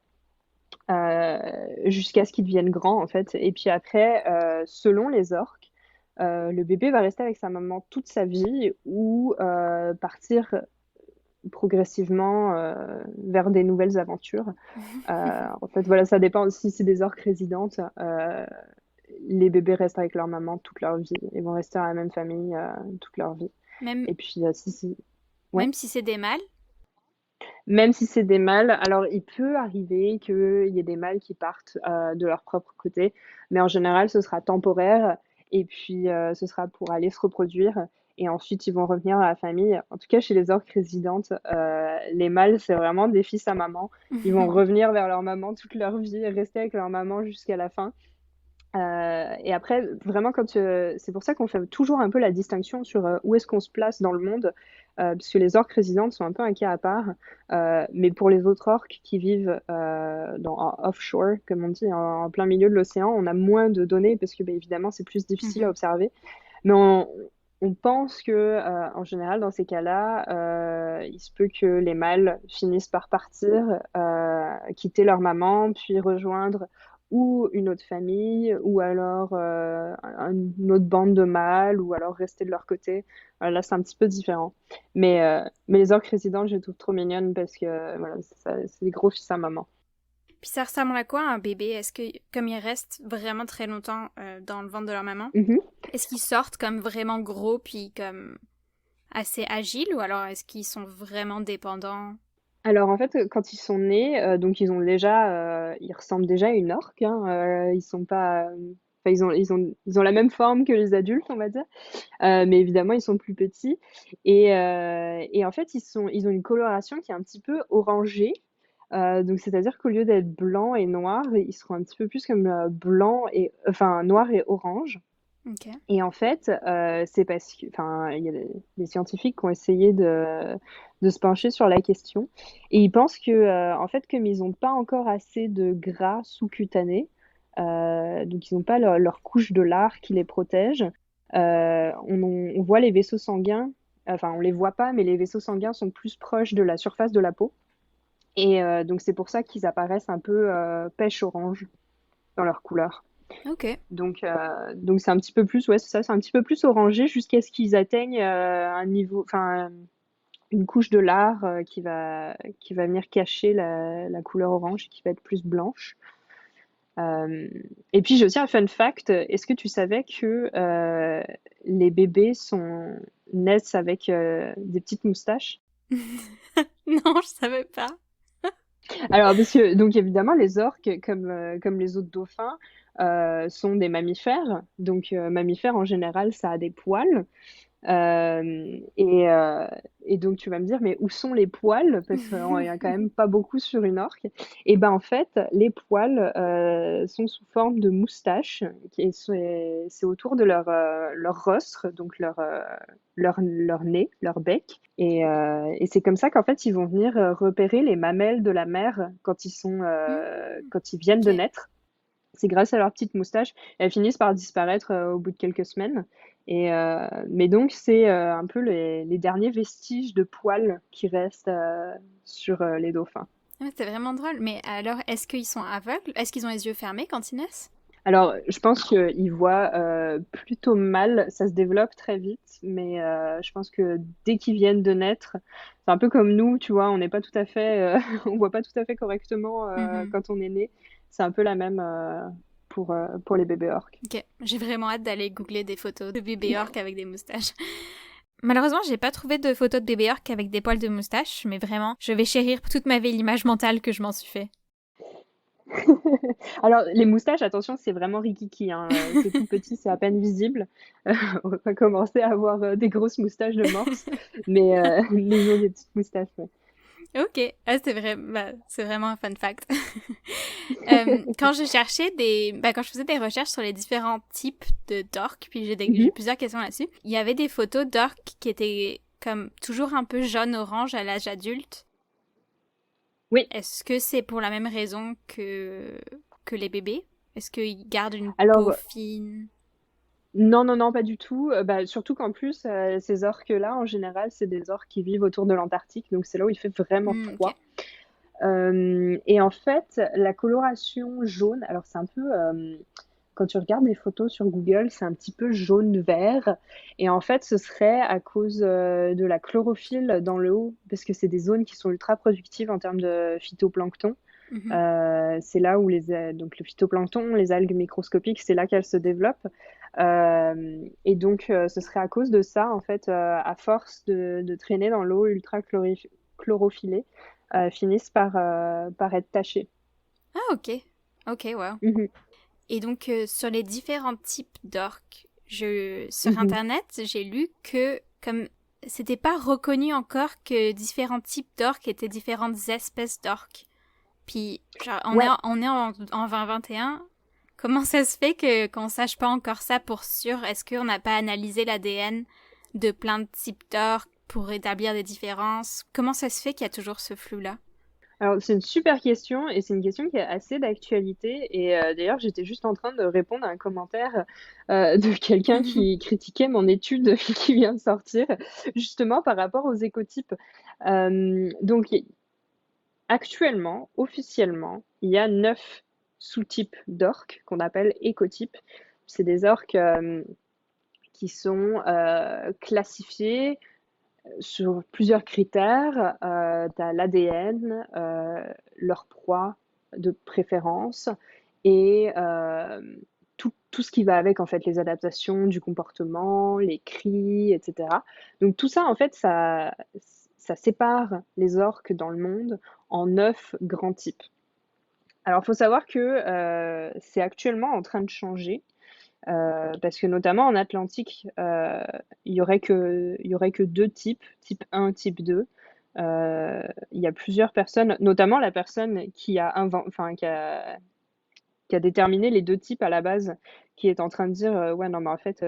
euh, Jusqu'à ce qu'il devienne grand en fait. Et puis après, selon les orques, le bébé va rester avec sa maman toute sa vie ou partir progressivement vers des nouvelles aventures. En fait, voilà, ça dépend. Si c'est des orques résidentes, les bébés restent avec leur maman toute leur vie. Ils vont rester dans la même famille toute leur vie. Même, Et puis, ouais. même si c'est des mâles? Même si c'est des mâles, alors il peut arriver qu'il y ait des mâles qui partent de leur propre côté, mais en général, ce sera temporaire et puis ce sera pour aller se reproduire et ensuite ils vont revenir à la famille. En tout cas, chez les orques résidentes, les mâles, c'est vraiment des fils à maman. Ils vont revenir vers leur maman toute leur vie et rester avec leur maman jusqu'à la fin. Et après, vraiment, c'est pour ça qu'on fait toujours un peu la distinction sur où est-ce qu'on se place dans le monde, parce que les orques résidentes sont un peu un cas à part. Mais pour les autres orques qui vivent en offshore, comme on dit, en plein milieu de l'océan, on a moins de données parce que, évidemment, c'est plus difficile à observer. Mais on pense que, en général, dans ces cas-là, il se peut que les mâles finissent par partir, quitter leur maman, puis rejoindre ou une autre famille, ou alors une autre bande de mâles, ou alors rester de leur côté. Là, c'est un petit peu différent. Mais les orques résidentes, je les trouve trop mignonnes parce que voilà, c'est des gros fils à maman. Puis ça ressemble à quoi un bébé? Est-ce que, comme ils restent vraiment très longtemps dans le ventre de leur maman, Mhm. est-ce qu'ils sortent comme vraiment gros puis comme assez agiles ou alors est-ce qu'ils sont vraiment dépendants? Alors en fait, quand ils sont nés, donc ils ressemblent déjà à une orque, hein, ils sont pas, enfin ils ont la même forme que les adultes, on va dire, mais évidemment ils sont plus petits et en fait ils ont une coloration qui est un petit peu orangée, donc c'est-à-dire qu'au lieu d'être blanc et noir, ils seront un petit peu plus comme, blanc et enfin noir et orange. Ok. Et en fait, c'est parce que, enfin, il y a des scientifiques qui ont essayé de se pencher sur la question. Et ils pensent que, en fait, comme ils n'ont pas encore assez de gras sous-cutané, donc ils n'ont pas leur couche de lard qui les protège, on voit les vaisseaux sanguins, enfin, on les voit pas, mais les vaisseaux sanguins sont plus proches de la surface de la peau. Et donc c'est pour ça qu'ils apparaissent un peu pêche orange dans leur couleur. Ok. Donc c'est un petit peu plus, ouais, c'est ça, c'est un petit peu plus orangé jusqu'à ce qu'ils atteignent un niveau, enfin une couche de lard qui va venir cacher la couleur orange et qui va être plus blanche. Et puis j'ai aussi un fun fact. Est-ce que tu savais que les bébés naissent avec des petites moustaches? Non, je savais pas. Alors, parce que, donc évidemment, les orques, comme les autres dauphins, sont des mammifères. Donc, mammifères, en général, ça a des poils. Et donc, tu vas me dire, mais où sont les poils? Parce qu'il n'y a quand même pas beaucoup sur une orque. Et ben, en fait, les poils sont sous forme de moustaches. C'est autour de leur rostre, donc leur nez, leur bec. Et c'est comme ça qu'en fait, ils vont venir repérer les mamelles de la mer quand ils viennent de Ok. naître. C'est grâce à leurs petites moustaches. Elles finissent par disparaître au bout de quelques semaines. Mais donc, c'est un peu les derniers vestiges de poils qui restent sur les dauphins. Ouais, c'est vraiment drôle. Mais alors, est-ce qu'ils sont aveugles? Est-ce qu'ils ont les yeux fermés quand ils naissent? Alors, je pense qu'ils voient plutôt mal, ça se développe très vite, mais je pense que dès qu'ils viennent de naître, c'est un peu comme nous, tu vois, on n'est pas tout à fait, on voit pas tout à fait correctement Mhm. quand on est né. C'est un peu la même pour les bébés orques. Ok, j'ai vraiment hâte d'aller googler des photos de bébés orques avec des moustaches. Malheureusement, j'ai pas trouvé de photos de bébés orques avec des poils de moustache, mais vraiment, je vais chérir toute ma vie l'image mentale que je m'en suis fait. Alors, les moustaches, attention, c'est vraiment rikiki, hein, c'est tout petit, c'est à peine visible. On va pas commencer à avoir des grosses moustaches de morse, mais ils ont des petites moustaches, ouais. Ok, ah, c'est vrai, bah, c'est vraiment un fun fact. Quand je cherchais quand je faisais des recherches sur les différents types d'orques, puis j'ai Mhm. plusieurs questions là-dessus, il y avait des photos d'orques qui étaient comme toujours un peu jaune-orange à l'âge adulte. Oui, Est-ce que c'est pour la même raison que les bébés? Est-ce qu'ils gardent une peau alors fine? non, non, non, pas du tout. Surtout qu'en plus, ces orques-là, en général, c'est des orques qui vivent autour de l'Antarctique, donc c'est là où il fait vraiment Ok. froid. Et en fait, la coloration jaune, alors c'est un peu quand tu regardes des photos sur Google, c'est un petit peu jaune-vert. Et en fait, ce serait à cause de la chlorophylle dans l'eau, parce que c'est des zones qui sont ultra productives en termes de phytoplancton. Mhm. C'est là où donc le phytoplancton, les algues microscopiques, c'est là qu'elles se développent. Et donc, ce serait à cause de ça, en fait, à force de traîner dans l'eau ultra chlorophyllée, finissent par être tachées. Ah, ok. Ok, wow. Mhm, Et donc, sur les différents types d'orques, sur mhm. Internet, j'ai lu que, comme c'était pas reconnu encore que différents types d'orques étaient différentes espèces d'orques. Puis, genre, Ouais, on est en 2021. Comment ça se fait qu'on sache pas encore ça pour sûr? Est-ce qu'on n'a pas analysé l'ADN de plein de types d'orques pour établir des différences? Comment ça se fait qu'il y a toujours ce flou-là? alors c'est une super question et c'est une question qui est assez d'actualité. Et d'ailleurs, j'étais juste en train de répondre à un commentaire de quelqu'un qui critiquait mon étude qui vient de sortir, justement par rapport aux écotypes. Donc, actuellement, officiellement, il y a 9 sous-types d'orques qu'on appelle écotypes. C'est des orques qui sont classifiés sur plusieurs critères. Tu as l'ADN, leur proie de préférence et tout ce qui va avec, en fait, les adaptations du comportement, les cris, etc. Donc tout ça, en fait, ça sépare les orques dans le monde en 9 grands types. Alors, il faut savoir que c'est actuellement en train de changer. Parce que notamment en Atlantique, il y aurait que deux types, type 1, type 2. Il y a plusieurs personnes, notamment la personne qui a déterminé les deux types à la base, qui est en train de dire ouais, non, mais en fait,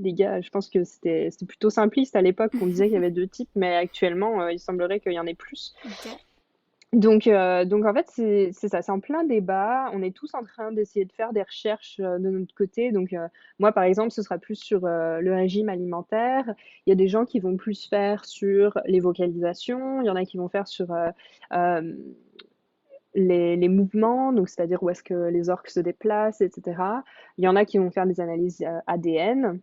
les gars, je pense que c'était plutôt simpliste à l'époque qu'on disait qu'il y avait deux types, mais actuellement, il semblerait qu'il y en ait plus. Ok. Donc en fait, c'est ça, c'est en plein débat. On est tous en train d'essayer de faire des recherches de notre côté. Donc, moi, par exemple, ce sera plus sur le régime alimentaire. Il y a des gens qui vont plus faire sur les vocalisations. Il y en a qui vont faire sur euh, les mouvements, donc c'est-à-dire où est-ce que les orques se déplacent, etc. Il y en a qui vont faire des analyses ADN.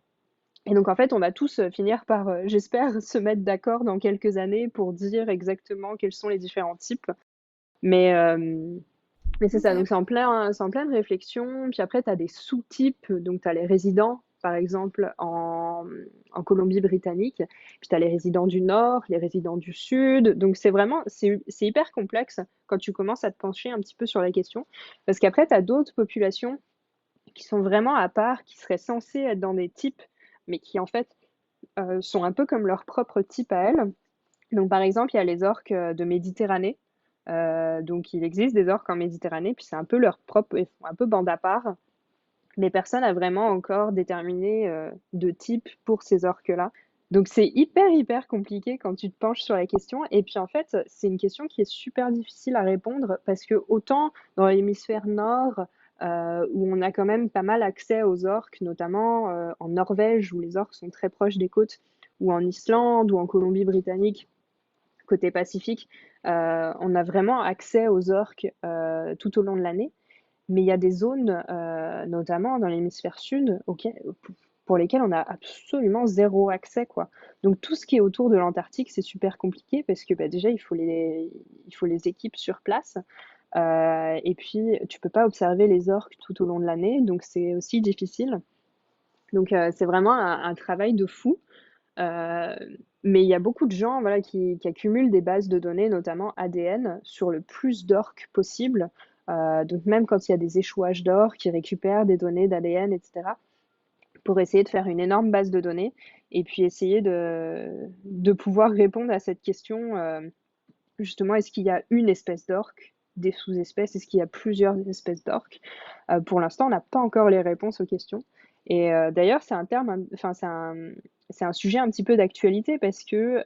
Et donc, en fait, on va tous finir par, j'espère, se mettre d'accord dans quelques années pour dire exactement quels sont les différents types. Mais, c'est ça, Ok. donc c'est en pleine réflexion. Puis après, tu as des sous-types, donc tu as les résidents, par exemple, en Colombie-Britannique. Puis tu as les résidents du Nord, les résidents du Sud. Donc c'est hyper complexe quand tu commences à te pencher un petit peu sur la question. Parce qu'après, tu as d'autres populations qui sont vraiment à part, qui seraient censées être dans des types, mais qui en fait sont un peu comme leur propre type à elles. Donc, par exemple, il y a les orques de Méditerranée. Donc, il existe des orques en Méditerranée, puis c'est un peu leur propre, ils font un peu bande à part. Mais personne n'a vraiment encore déterminé de type pour ces orques-là. Donc, c'est hyper compliqué quand tu te penches sur la question. Et puis, en fait, c'est une question qui est super difficile à répondre parce que autant dans l'hémisphère nord, où on a quand même pas mal accès aux orques, notamment en Norvège, où les orques sont très proches des côtes, ou en Islande, ou en Colombie-Britannique, côté Pacifique, on a vraiment accès aux orques tout au long de l'année. Mais il y a des zones, notamment dans l'hémisphère sud, pour lesquelles on a absolument zéro accès, quoi. Donc tout ce qui est autour de l'Antarctique, c'est super compliqué parce que bah, déjà, il faut les équipes sur place. Et puis, tu peux pas observer les orques tout au long de l'année, donc c'est aussi difficile. Donc c'est vraiment un travail de fou. Euh, mais il y a beaucoup de gens voilà, qui accumulent des bases de données, notamment ADN, sur le plus d'orques possible. Donc même quand il y a des échouages d'orques, qui récupèrent des données d'ADN, etc., pour essayer de faire une énorme base de données et puis essayer de pouvoir répondre à cette question, justement, est-ce qu'il y a une espèce d'orque, des sous-espèces, est-ce qu'il y a plusieurs espèces d'orques? Pour l'instant, on n'a pas encore les réponses aux questions. Et d'ailleurs, enfin, c'est un sujet un petit peu d'actualité parce que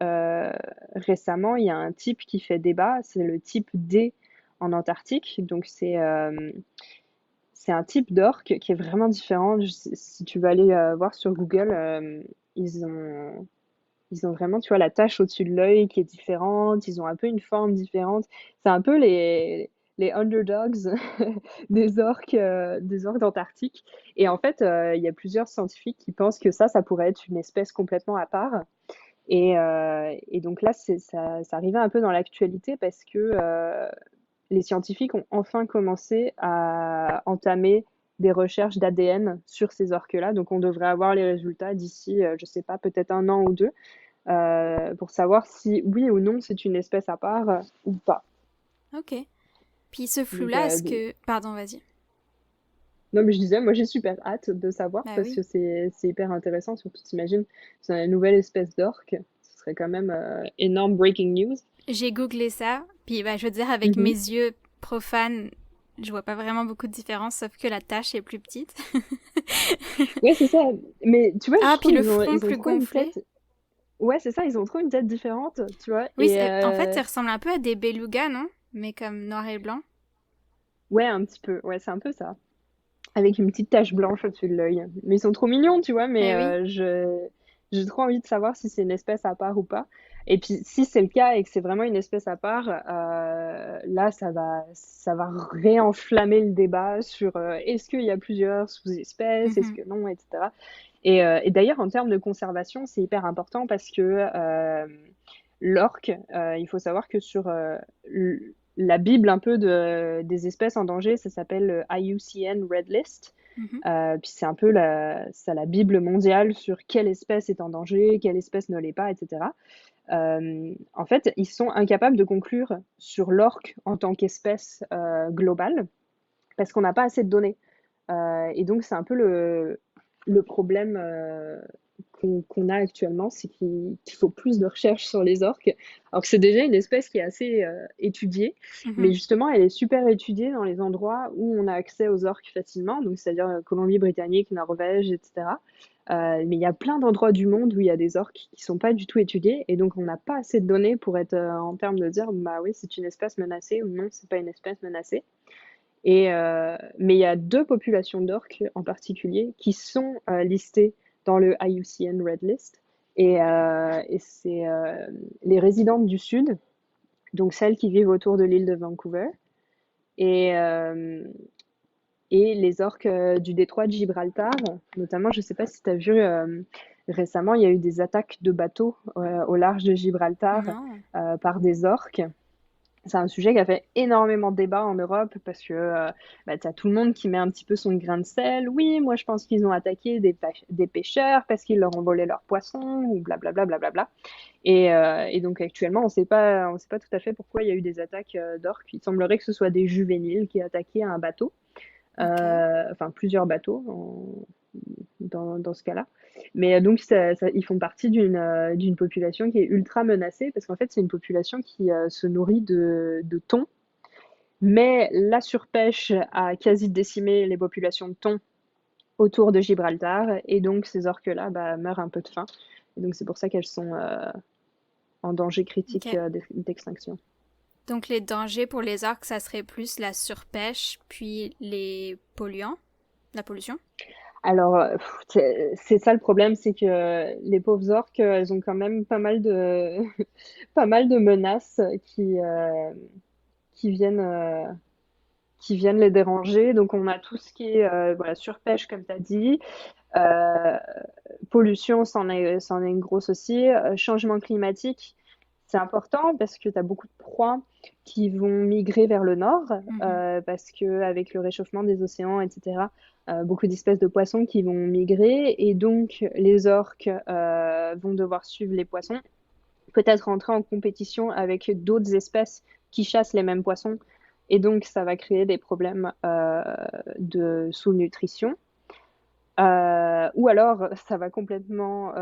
récemment, il y a un type qui fait débat, c'est le type D en Antarctique. Donc, c'est un type d'orque qui est vraiment différent. Si tu vas aller voir sur Google, ils ont, ils ont vraiment, tu vois, la tache au-dessus de l'œil qui est différente. Ils ont un peu une forme différente. C'est un peu les underdogs des orques d'Antarctique. Et en fait, il y a plusieurs scientifiques qui pensent que ça pourrait être une espèce complètement à part. Et donc là, ça arrivait un peu dans l'actualité parce que les scientifiques ont enfin commencé à entamer des recherches d'ADN sur ces orques-là. Donc on devrait avoir les résultats d'ici, je sais pas, peut-être un an ou deux, pour savoir si oui ou non c'est une espèce à part ou pas. Ok. Puis ce Donc, flou-là, est-ce que... Pardon, vas-y. non, mais je disais, moi j'ai super hâte de savoir Bah parce oui. que c'est hyper intéressant. Surtout, t'imagines, c'est une nouvelle espèce d'orque. Ce serait quand même énorme breaking news. J'ai googlé ça, puis bah, je veux dire, avec mes Mhm. yeux profanes, je vois pas vraiment beaucoup de différence, sauf que la tache est plus petite. Ouais, c'est ça. Mais tu vois, je Ah, puis trouve le qu'ils ont, front ils ont plus trop une gonflé. tête. Ouais, c'est ça, ils ont trop une tête différente, tu vois. Oui, en fait, ça ressemble un peu à des belugas, non? Mais comme noir et blanc. Ouais, un petit peu. Ouais, c'est un peu ça. Avec une petite tache blanche au-dessus de l'œil. Mais ils sont trop mignons, tu vois. Mais Eh oui. j'ai trop envie de savoir si c'est une espèce à part ou pas. Et puis, si c'est le cas et que c'est vraiment une espèce à part, là, ça va réenflammer le débat sur est-ce qu'il y a plusieurs sous-espèces, est-ce Mhm. que non, etc. Et d'ailleurs, en termes de conservation, c'est hyper important parce que l'orque, il faut savoir que sur la Bible un peu des espèces en danger, ça s'appelle le IUCN Red List. Mhm. Puis c'est un peu la Bible mondiale sur quelle espèce est en danger, quelle espèce ne l'est pas, etc. En fait, ils sont incapables de conclure sur l'orque en tant qu'espèce globale parce qu'on n'a pas assez de données. Et donc, c'est un peu le problème qu'on a actuellement, c'est qu'il faut plus de recherches sur les orques. Alors que c'est déjà une espèce qui est assez étudiée, mais Mhm. justement, elle est super étudiée dans les endroits où on a accès aux orques facilement, donc c'est-à-dire Colombie-Britannique, Norvège, etc. Mais il y a plein d'endroits du monde où il y a des orques qui sont pas du tout étudiés, et donc on n'a pas assez de données pour être en termes de dire, bah oui, c'est une espèce menacée ou non, c'est pas une espèce menacée. Mais il y a deux populations d'orques en particulier qui sont listées dans le IUCN Red List. Et c'est les résidentes du Sud, donc celles qui vivent autour de l'île de Vancouver, et, euh, et les orques du détroit de Gibraltar. Notamment, je ne sais pas si tu as vu récemment, il y a eu des attaques de bateaux au large de Gibraltar Non. par des orques. C'est un sujet qui a fait énormément de débats en Europe parce que bah, tu as tout le monde qui met un petit peu son grain de sel. Oui, moi je pense qu'ils ont attaqué des pêcheurs parce qu'ils leur ont volé leurs poissons ou blablabla. Blablabla. Et donc actuellement, on sait pas tout à fait pourquoi il y a eu des attaques d'orques. Il semblerait que ce soit des juvéniles qui attaquaient un bateau, Ok. enfin plusieurs bateaux dans ce cas-là. Mais donc, ils font partie d'une population qui est ultra menacée parce qu'en fait, c'est une population qui se nourrit de thon. Mais la surpêche a quasi décimé les populations de thon autour de Gibraltar. Et donc, ces orques-là bah, meurent un peu de faim. Et donc, c'est pour ça qu'elles sont en danger critique Ok. d'extinction. Donc les dangers pour les orques, ça serait plus la surpêche, puis les polluants, la pollution. Alors, c'est ça le problème, c'est que les pauvres orques, elles ont quand même pas mal de, pas mal de menaces qui viennent, euh, qui viennent les déranger. Donc, on a tout ce qui est voilà, surpêche, comme tu as dit. Euh, Pollution, c'en est une grosse aussi. Changement climatique, c'est important parce que tu as beaucoup de proies qui vont migrer vers le nord Mhm. parce qu'avec le réchauffement des océans, etc., beaucoup d'espèces de poissons qui vont migrer et donc les orques vont devoir suivre les poissons, peut-être entrer en compétition avec d'autres espèces qui chassent les mêmes poissons et donc ça va créer des problèmes de sous-nutrition. Ou alors, ça va complètement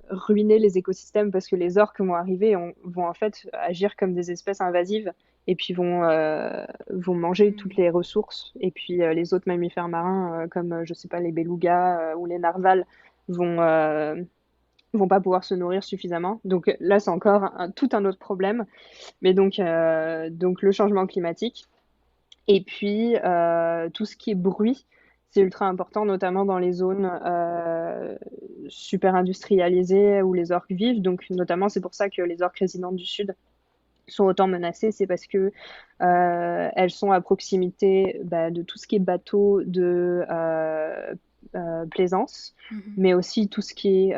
ruiner les écosystèmes parce que les orques vont arriver et vont en fait agir comme des espèces invasives et puis vont manger toutes Mm. les ressources. Et puis les autres mammifères marins, comme je sais pas, les belugas ou les narvals, vont, euh, vont pas pouvoir se nourrir suffisamment. Donc là, c'est encore tout un autre problème. Mais donc le changement climatique. Et puis, tout ce qui est bruit, c'est ultra important, notamment dans les zones super industrialisées où les orques vivent. Donc, notamment, c'est pour ça que les orques résidentes du Sud sont autant menacées, c'est parce que elles sont à proximité de tout ce qui est bateau de plaisance, Mhm. mais aussi tout ce qui est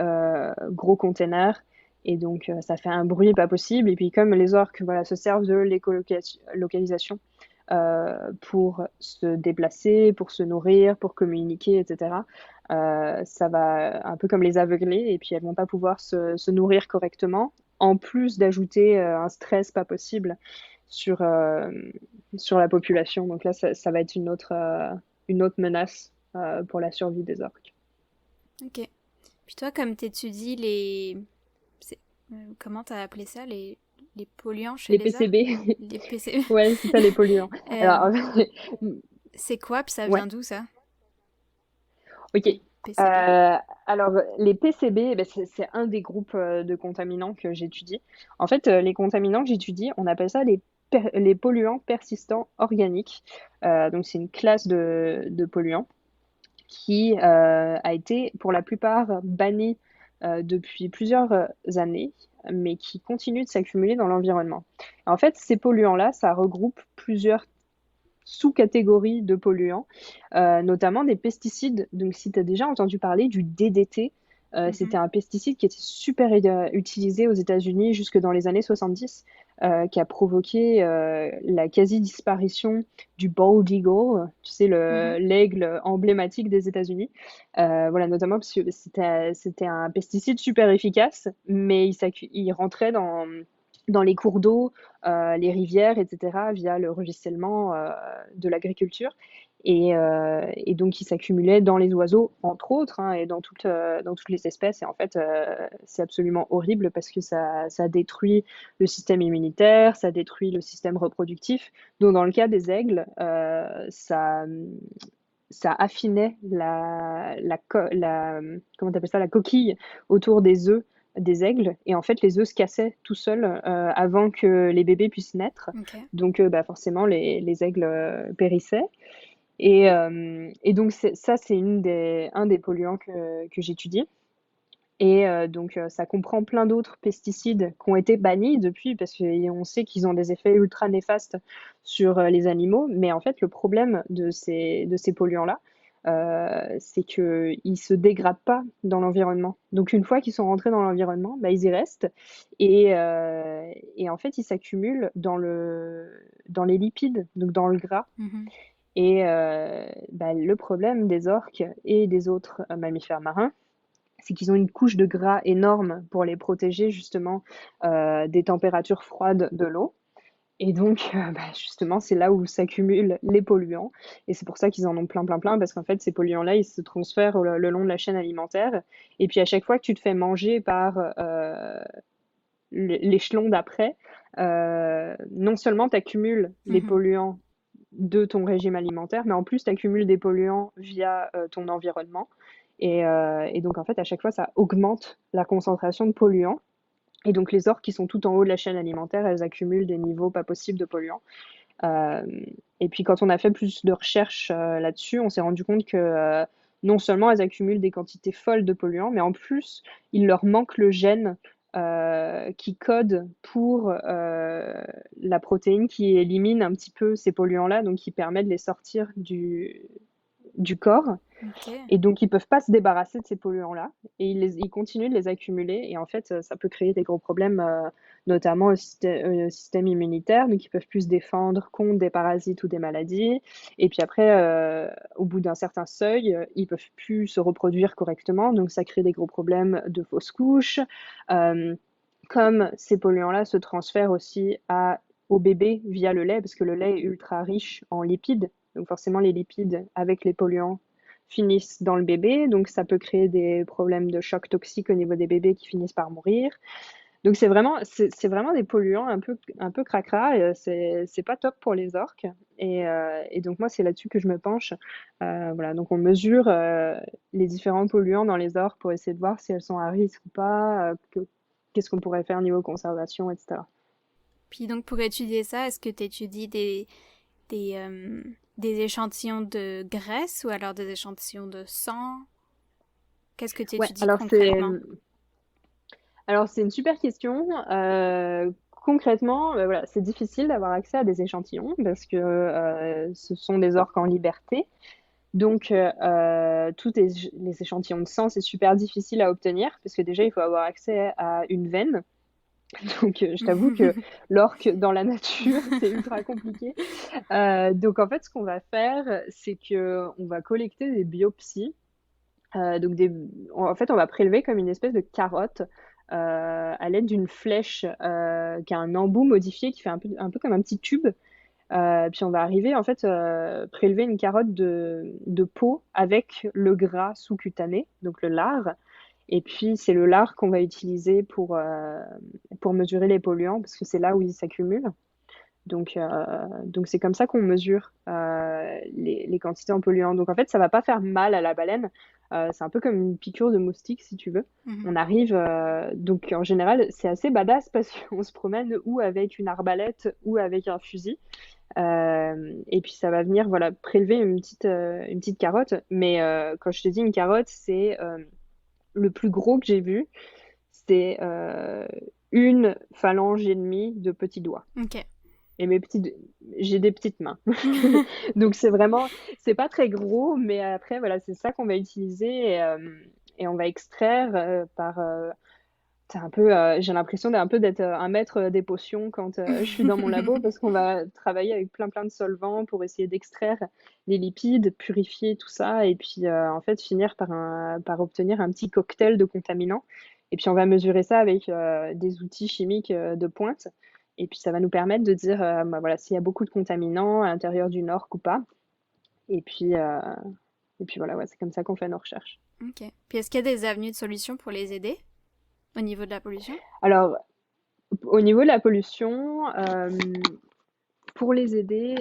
gros containers. Et donc, ça fait un bruit pas possible. Et puis, comme les orques voilà, se servent de l'écolocalisation pour se déplacer, pour se nourrir, pour communiquer, etc., ça va un peu comme les aveugler. Et puis, elles vont pas pouvoir se nourrir correctement, en plus d'ajouter un stress pas possible sur, euh, sur la population. Donc là, ça va être une autre menace pour la survie des orques. Ok. Puis toi, comme t'étudies les... c'est- comment t'as appelé ça, les polluants chez Les les orques? PCB, Les PC... ouais, c'est ça les polluants. Alors, Euh, c'est quoi, puis ça ouais, vient d'où ça? ok. Les PCB? Euh, alors, les PCB, ben, c'est un des groupes de contaminants que j'étudie. En fait, les contaminants que j'étudie, on appelle ça les polluants persistants organiques. Donc, c'est une classe de polluants qui a été pour la plupart banni depuis plusieurs années, mais qui continue de s'accumuler dans l'environnement. En fait, ces polluants-là, ça regroupe plusieurs sous-catégories de polluants, notamment des pesticides. Donc, si tu as déjà entendu parler du DDT, Mhm. c'était un pesticide qui était super utilisé aux États-Unis jusque dans les années 70, qui a provoqué la quasi-disparition du bald eagle, tu sais, Mhm. l'aigle emblématique des États-Unis. Voilà, notamment parce que c'était un pesticide super efficace, mais il rentrait dans les cours d'eau, les rivières, etc., via le ruissellement de l'agriculture. Et donc, il s'accumulait dans les oiseaux, entre autres, hein, et dans toutes les espèces. Et en fait, c'est absolument horrible parce que ça détruit le système immunitaire, ça détruit le système reproductif. Donc, dans le cas des aigles, ça affinait comment t'appelles ça, la coquille autour des œufs des aigles. Et en fait, les œufs se cassaient tout seuls avant que les bébés puissent naître. Ok. Donc, forcément, les aigles périssaient. Et donc, ça, c'est un des polluants que j'étudie. Et donc, ça comprend plein d'autres pesticides qui ont été bannis depuis, parce qu'on sait qu'ils ont des effets ultra néfastes sur les animaux. Mais en fait, le problème de ces polluants-là, c'est qu'ils ne se dégradent pas dans l'environnement. Donc, une fois qu'ils sont rentrés dans l'environnement, ils y restent. Et en fait, ils s'accumulent dans les lipides, donc dans le gras. Mhm. Et le problème des orques et des autres mammifères marins, c'est qu'ils ont une couche de gras énorme pour les protéger justement des températures froides de l'eau. Et donc, justement, c'est là où s'accumulent les polluants. Et c'est pour ça qu'ils en ont plein, plein, plein, parce qu'en fait, ces polluants-là, ils se transfèrent le long de la chaîne alimentaire. Et puis, à chaque fois que tu te fais manger par l'échelon d'après, non seulement tu accumules les Mhm. polluants de ton régime alimentaire, mais en plus, tu accumules des polluants via ton environnement. Et donc, en fait, à chaque fois, ça augmente la concentration de polluants. Et donc, les orques qui sont tout en haut de la chaîne alimentaire, elles accumulent des niveaux pas possibles de polluants. Euh, et puis, quand on a fait plus de recherches là-dessus, on s'est rendu compte que non seulement elles accumulent des quantités folles de polluants, mais en plus, il leur manque le gène qui code pour la protéine qui élimine un petit peu ces polluants-là, donc qui permet de les sortir du corps. Ok. Et donc, ils peuvent pas se débarrasser de ces polluants-là et ils continuent de les accumuler. Et en fait, ça peut créer des gros problèmes, notamment au système immunitaire. Donc, ils peuvent plus se défendre contre des parasites ou des maladies. Et puis après, au bout d'un certain seuil, ils peuvent plus se reproduire correctement. Donc, ça crée des gros problèmes de fausses couches. Euh, Comme ces polluants-là se transfèrent aussi au bébé via le lait, parce que le lait est ultra riche en lipides. Donc forcément, les lipides avec les polluants finissent dans le bébé, donc ça peut créer des problèmes de choc toxique au niveau des bébés qui finissent par mourir. Donc c'est vraiment des polluants un peu cracra, et c'est pas top pour les orques. Et donc moi, c'est là-dessus que je me penche. Voilà, donc on mesure les différents polluants dans les orques pour essayer de voir si elles sont à risque ou pas, qu'est-ce qu'on pourrait faire niveau conservation, etc. Puis donc, pour étudier ça, est-ce que tu étudies des, des échantillons de graisse ou alors des échantillons de sang? Qu'est-ce que tu Ouais, étudies concrètement? alors c'est une super question. concrètement, voilà, c'est difficile d'avoir accès à des échantillons parce que ce sont des orques en liberté. Donc, tous les échantillons de sang, c'est super difficile à obtenir parce que déjà, il faut avoir accès à une veine. Donc, je t'avoue que l'orque dans la nature, c'est ultra compliqué. Donc, en fait, ce qu'on va faire, c'est qu'on va collecter des biopsies. Donc en fait, on va prélever comme une espèce de carotte à l'aide d'une flèche qui a un embout modifié qui fait un peu comme un petit tube. Puis on va arriver en fait prélever une carotte de peau avec le gras sous-cutané, donc le lard. Et puis c'est le lard qu'on va utiliser pour mesurer les polluants parce que c'est là où ils s'accumulent. Donc c'est comme ça qu'on mesure les quantités en polluants. Donc en fait, ça va pas faire mal à la baleine. C'est un peu comme une piqûre de moustique, si tu veux. On arrive, donc en général, c'est assez badass parce qu'on se promène ou avec une arbalète ou avec un fusil. Et puis ça va venir, voilà, prélever une petite carotte. Mais quand je te dis une carotte, c'est le plus gros que j'ai vu. C'est une phalange et demie de petits doigts. Ok. Et j'ai des petites mains. Donc c'est pas très gros, mais après, voilà, c'est ça qu'on va utiliser et on va extraire c'est un peu, j'ai l'impression d'être un maître des potions quand je suis dans mon labo parce qu'on va travailler avec plein de solvants pour essayer d'extraire les lipides, purifier tout ça et puis en fait finir par obtenir un petit cocktail de contaminants. Et puis on va mesurer ça avec des outils chimiques de pointe. Et puis ça va nous permettre de dire bah, voilà, s'il y a beaucoup de contaminants à l'intérieur d'une orque ou pas. Et puis voilà, ouais, c'est comme ça qu'on fait nos recherches. Ok. Puis est-ce qu'il y a des avenues de solutions pour les aider au niveau de la pollution? Alors, au niveau de la pollution, pour les aider,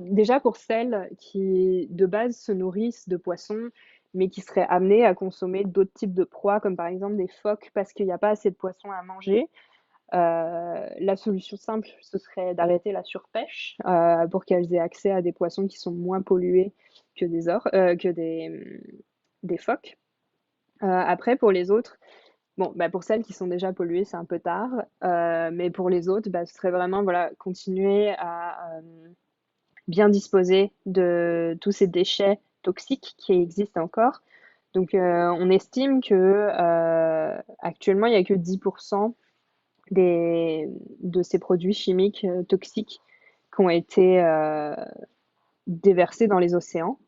déjà pour celles qui de base se nourrissent de poissons, mais qui seraient amenées à consommer d'autres types de proies, comme par exemple des phoques, parce qu'il n'y a pas assez de poissons à manger. La solution simple, ce serait d'arrêter la surpêche pour qu'elles aient accès à des poissons qui sont moins pollués que des phoques. Après, pour les autres, bon, bah, pour celles qui sont déjà polluées, c'est un peu tard. Mais pour les autres, bah, ce serait vraiment voilà, continuer à bien disposer de tous ces déchets toxiques qui existent encore. Donc, on estime que actuellement, il n'y a que 10% de ces produits chimiques toxiques qui ont été déversés dans les océans.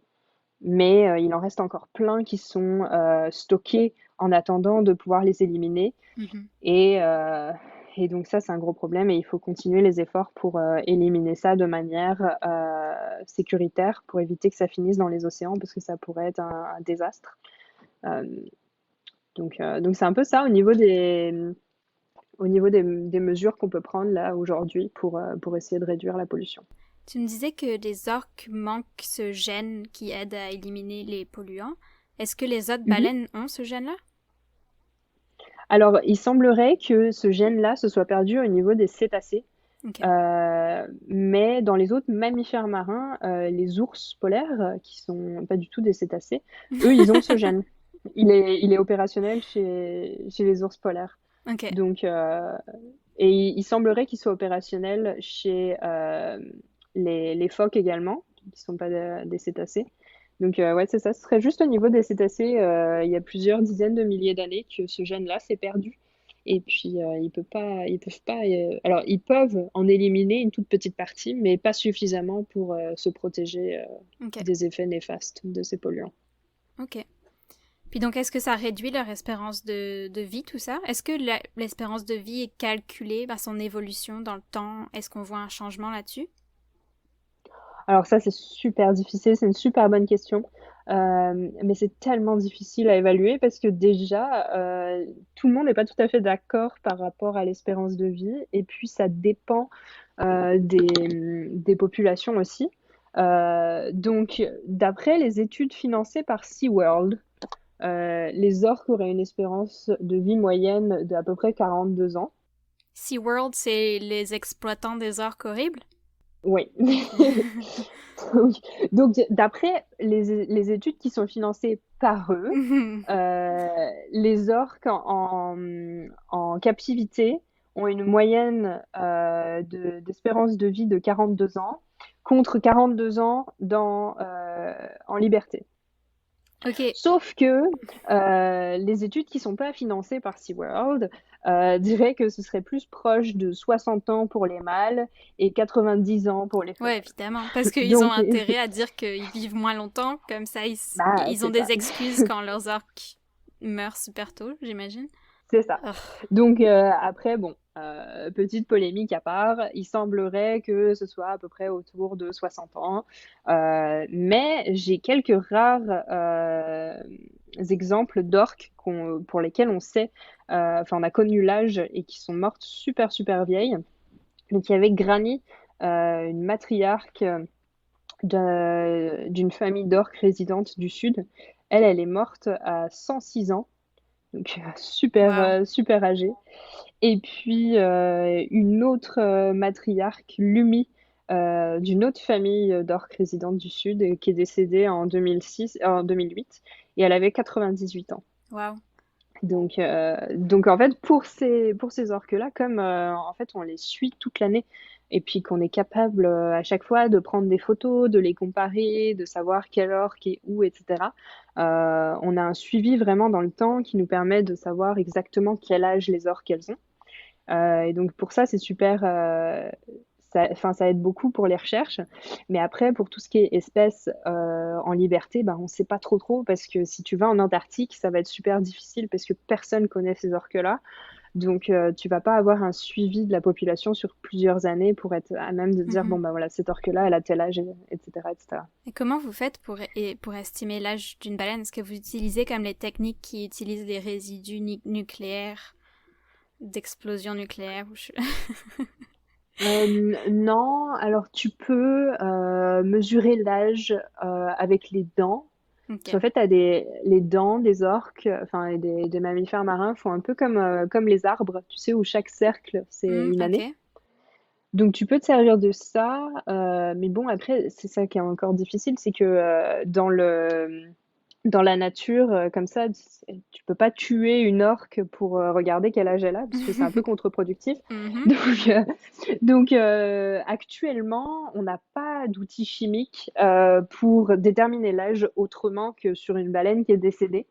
Mais il en reste encore plein qui sont stockés en attendant de pouvoir les éliminer. Et donc ça, c'est un gros problème et il faut continuer les efforts pour éliminer ça de manière sécuritaire pour éviter que ça finisse dans les océans parce que ça pourrait être un désastre. Donc c'est un peu ça au niveau des mesures qu'on peut prendre là aujourd'hui pour essayer de réduire la pollution. Tu me disais que les orques manquent ce gène qui aide à éliminer les polluants. Est-ce que les autres baleines ont ce gène-là? Alors, il semblerait que ce gène-là se soit perdu au niveau des cétacés. Ok. Mais dans les autres mammifères marins, les ours polaires, qui sont pas du tout des cétacés, eux, ils ont ce gène. Il est opérationnel chez les ours polaires. Ok. Donc, et il semblerait qu'il soit opérationnel chez les phoques également, qui sont pas des cétacés. Donc, ouais, c'est ça. Ce serait juste au niveau des cétacés, il y a plusieurs dizaines de milliers d'années que ce gène-là s'est perdu. Et puis, ils peuvent pas. Alors, ils peuvent en éliminer une toute petite partie, mais pas suffisamment pour se protéger Ok. des effets néfastes de ces polluants. Ok. Puis donc, est-ce que ça réduit leur espérance de vie, tout ça? Est-ce que l'espérance de vie est calculée par son évolution dans le temps? Est-ce qu'on voit un changement là-dessus? Alors ça, c'est super difficile, c'est une super bonne question. Mais c'est tellement difficile à évaluer parce que déjà, tout le monde n'est pas tout à fait d'accord par rapport à l'espérance de vie. Et puis, ça dépend des populations aussi. Donc, d'après les études financées par SeaWorld, les orques auraient une espérance de vie moyenne d'à peu près 42 ans. SeaWorld, c'est les exploitants des orques horribles? Oui. Donc, d'après les études qui sont financées par eux, les orques en captivité ont une moyenne d'espérance de vie de 42 ans, contre 42 ans en liberté. Ok, Sauf que les études qui sont pas financées par SeaWorld diraient que ce serait plus proche de 60 ans pour les mâles et 90 ans pour les ouais, femelles. évidemment. Parce qu'ils ont Donc, intérêt à dire qu'ils vivent moins longtemps, comme ça bah, ils ont c'est ça. des excuses quand leurs orques meurent super tôt, j'imagine. C'est ça. Oh. Donc après, bon, petite polémique à part, il semblerait que ce soit à peu près autour de 60 ans. Mais j'ai quelques rares exemples d'orques pour lesquels on sait, enfin on a connu l'âge et qui sont mortes super super vieilles. Donc il y avait Granny, une matriarque d'une famille d'orques résidentes du sud. Elle est morte à 106 ans, donc super, Wow. super âgée. Et puis une autre matriarque, Lumi, d'une autre famille d'orques résidentes du Sud, qui est décédée en 2008, et elle avait 98 ans. Wow. Donc en fait, pour ces orques-là, comme en fait on les suit toute l'année, et puis qu'on est capable à chaque fois de prendre des photos, de les comparer, de savoir quel orque est où, etc. On a un suivi vraiment dans le temps qui nous permet de savoir exactement quel âge les orques elles ont. Et donc pour ça, c'est super. Ça aide beaucoup pour les recherches. Mais après, pour tout ce qui est espèces en liberté, ben, on ne sait pas trop parce que si tu vas en Antarctique, ça va être super difficile parce que personne connaît ces orques-là. Donc tu vas pas avoir un suivi de la population sur plusieurs années pour être à même de dire, bon Mhm. ben voilà, cette orque-là, elle a tel âge, etc., etc. Et comment vous faites pour estimer l'âge d'une baleine? Est-ce que vous utilisez comme les techniques qui utilisent des résidus nucléaires, d'explosion nucléaire Non, alors tu peux mesurer l'âge avec les dents. Parce Ok. qu'en fait, les dents des orques, enfin et des mammifères marins font un peu comme les arbres, tu sais, où chaque cercle, c'est une Ok. année. Donc tu peux te servir de ça, mais bon, après, c'est ça qui est encore difficile, c'est que dans la nature, comme ça, tu peux pas tuer une orque pour regarder quel âge elle a, parce que c'est un peu contre-productif. Mhm. Donc, actuellement, on n'a pas d'outils chimiques pour déterminer l'âge autrement que sur une baleine qui est décédée.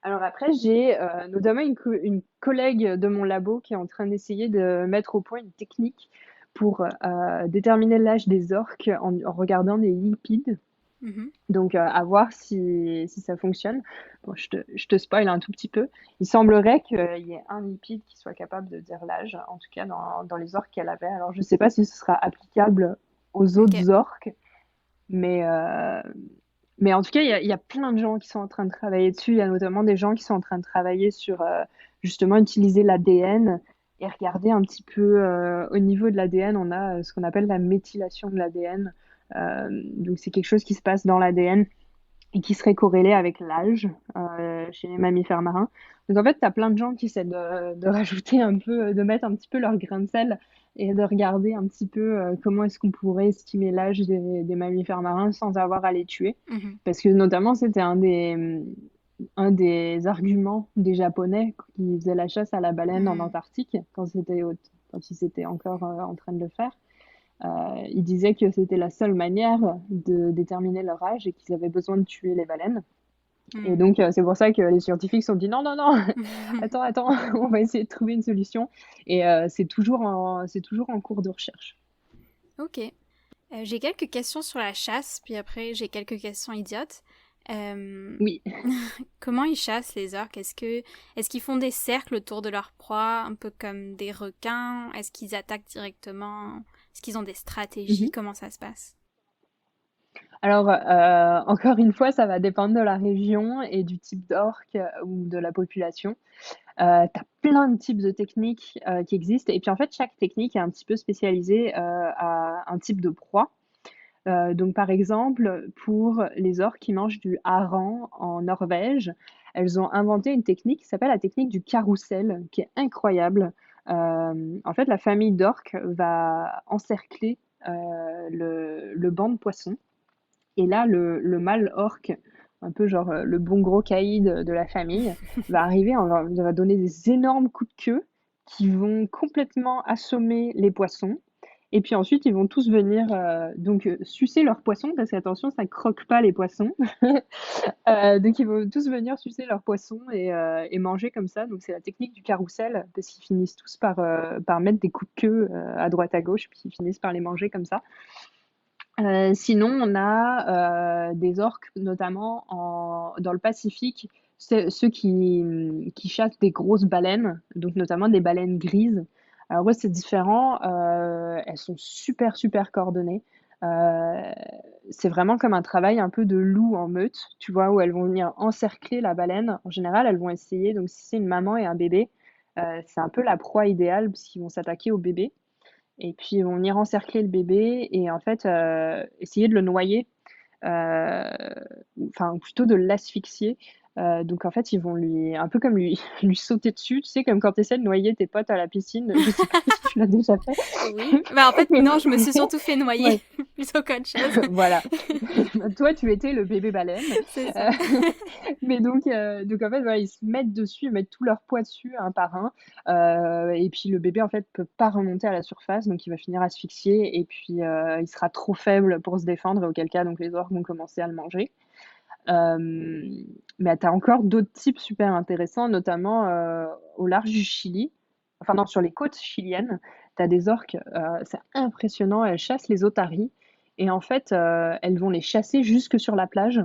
Alors après, j'ai notamment une collègue de mon labo qui est en train d'essayer de mettre au point une technique pour déterminer l'âge des orques en regardant les lipides. Mhm. Donc, à voir si ça fonctionne. Bon, je te spoil un tout petit peu. Il semblerait qu'il y ait un lipide qui soit capable de dire l'âge, en tout cas dans les orques qu'elle avait. Alors, je ne sais pas si ce sera applicable aux Ok. autres orques, mais, mais en tout cas, il y a plein de gens qui sont en train de travailler dessus. Il y a notamment des gens qui sont en train de travailler sur justement utiliser l'ADN et regarder un petit peu au niveau de l'ADN, on a ce qu'on appelle la méthylation de l'ADN. Donc c'est quelque chose qui se passe dans l'ADN et qui serait corrélé avec l'âge chez les mammifères marins. Donc en fait, tu as plein de gens qui essaient de rajouter un peu, de mettre un petit peu leur grain de sel et de regarder un petit peu comment est-ce qu'on pourrait estimer l'âge des mammifères marins sans avoir à les tuer. Mhm. Parce que notamment, c'était un des arguments des Japonais qui faisaient la chasse à la baleine en Mhm. Antarctique, quand ils étaient encore en train de le faire. Ils disaient que c'était la seule manière de déterminer leur âge et qu'ils avaient besoin de tuer les baleines. Et Mhm. donc, c'est pour ça que les scientifiques se sont dit non, non, non, attends, on va essayer de trouver une solution. Et c'est toujours en cours de recherche. Ok. J'ai quelques questions sur la chasse, puis après j'ai quelques questions idiotes. Euh, Oui. Comment ils chassent les orques? Est-ce qu'ils font des cercles autour de leur proie, un peu comme des requins? Est-ce qu'ils attaquent directement? Est-ce qu'ils ont des stratégies? Mhm. Comment ça se passe? Alors, encore une fois, ça va dépendre de la région et du type d'orque ou de la population. Tu as plein de types de techniques qui existent. Et puis, en fait, chaque technique est un petit peu spécialisée à un type de proie. Donc, par exemple, pour les orques qui mangent du hareng en Norvège, elles ont inventé une technique qui s'appelle la technique du carrousel, qui est incroyable. En fait, la famille d'orques va encercler le banc de poissons. Et là, le mâle orque, un peu genre le bon gros caïd de la famille, va arriver, va donner des énormes coups de queue qui vont complètement assommer les poissons. Et puis ensuite, ils vont tous venir sucer leurs poissons, parce qu'attention, ça croque pas les poissons. Donc ils vont tous venir sucer leurs poissons et manger comme ça. Donc c'est la technique du carrousel, parce qu'ils finissent tous par mettre des coups de queue à droite à gauche, puis ils finissent par les manger comme ça. Sinon, on a des orques, notamment dans le Pacifique, ceux qui chassent des grosses baleines, donc notamment des baleines grises. Alors ouais, c'est différent, elles sont super, super coordonnées. Euh, c'est vraiment comme un travail un peu de loup en meute, tu vois, où elles vont venir encercler la baleine. En général, elles vont essayer, donc si c'est une maman et un bébé, c'est un peu la proie idéale, parce qu'ils vont s'attaquer au bébé. Et puis, ils vont venir encercler le bébé et en fait, essayer de le noyer, enfin, plutôt de l'asphyxier. Donc, en fait, ils vont un peu comme lui, lui sauter dessus, tu sais, comme quand tu essaies de noyer tes potes à la piscine. Je sais pas si tu l'as déjà fait. Oui. Bah, en fait, Mais non, je me suis surtout fait noyer ouais, plutôt qu'autre chose. voilà. Toi, tu étais le bébé baleine. C'est Euh, ça. mais donc en fait, voilà, ils se mettent dessus, ils mettent tout leur poids dessus un par un. Et puis le bébé, en fait, peut pas remonter à la surface, donc il va finir asphyxié. Et puis il sera trop faible pour se défendre, et auquel cas, donc les orques vont commencer à le manger. Euh, mais tu as encore d'autres types super intéressants, notamment au large du Chili. Enfin, non, sur les côtes chiliennes, tu as des orques, c'est impressionnant, elles chassent les otaries. Et en fait, elles vont les chasser jusque sur la plage.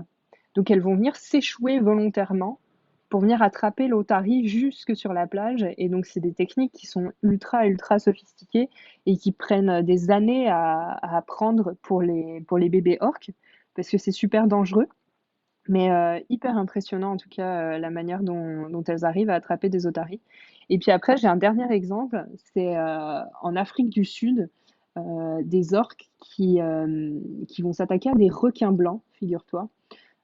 Donc, elles vont venir s'échouer volontairement pour venir attraper l'otarie jusque sur la plage. Et donc, c'est des techniques qui sont ultra, ultra sophistiquées et qui prennent des années à apprendre pour les bébés orques, parce que c'est super dangereux. Mais hyper impressionnant en tout cas, la manière dont elles arrivent à attraper des otaries. Et puis après, j'ai un dernier exemple, c'est en Afrique du Sud, des orques qui vont s'attaquer à des requins blancs, figure-toi.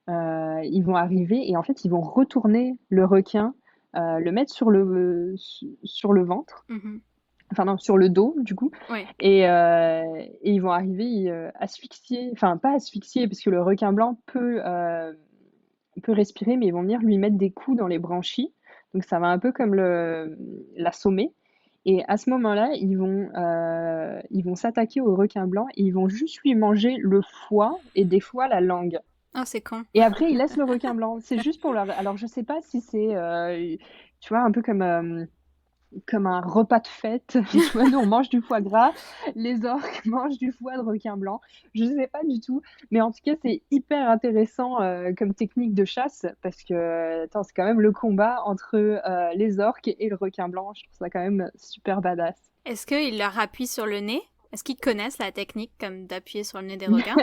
Ils vont arriver et en fait, ils vont retourner le requin, le mettre sur le ventre, Mhm. enfin non, sur le dos du coup, Ouais. et ils vont arriver asphyxier, enfin pas asphyxier, parce que le requin blanc peut respirer, mais ils vont venir lui mettre des coups dans les branchies. Donc ça va un peu comme l'assommer. Et à ce moment-là, ils vont s'attaquer au requin blanc et ils vont juste lui manger le foie et des fois la langue. Oh, c'est con. Et après, ils laissent le requin blanc. C'est juste pour leur... Alors, je sais pas si c'est, tu vois, un peu comme un repas de fête. Tu vois, nous, on mange du foie gras, les orques mangent du foie de requin blanc. Je sais pas du tout, mais en tout cas, c'est hyper intéressant comme technique de chasse parce que attends, c'est quand même le combat entre les orques et le requin blanc. Je trouve ça quand même super badass. Est-ce qu'ils leur appuient sur le nez? Est-ce qu'ils connaissent la technique comme d'appuyer sur le nez des requins?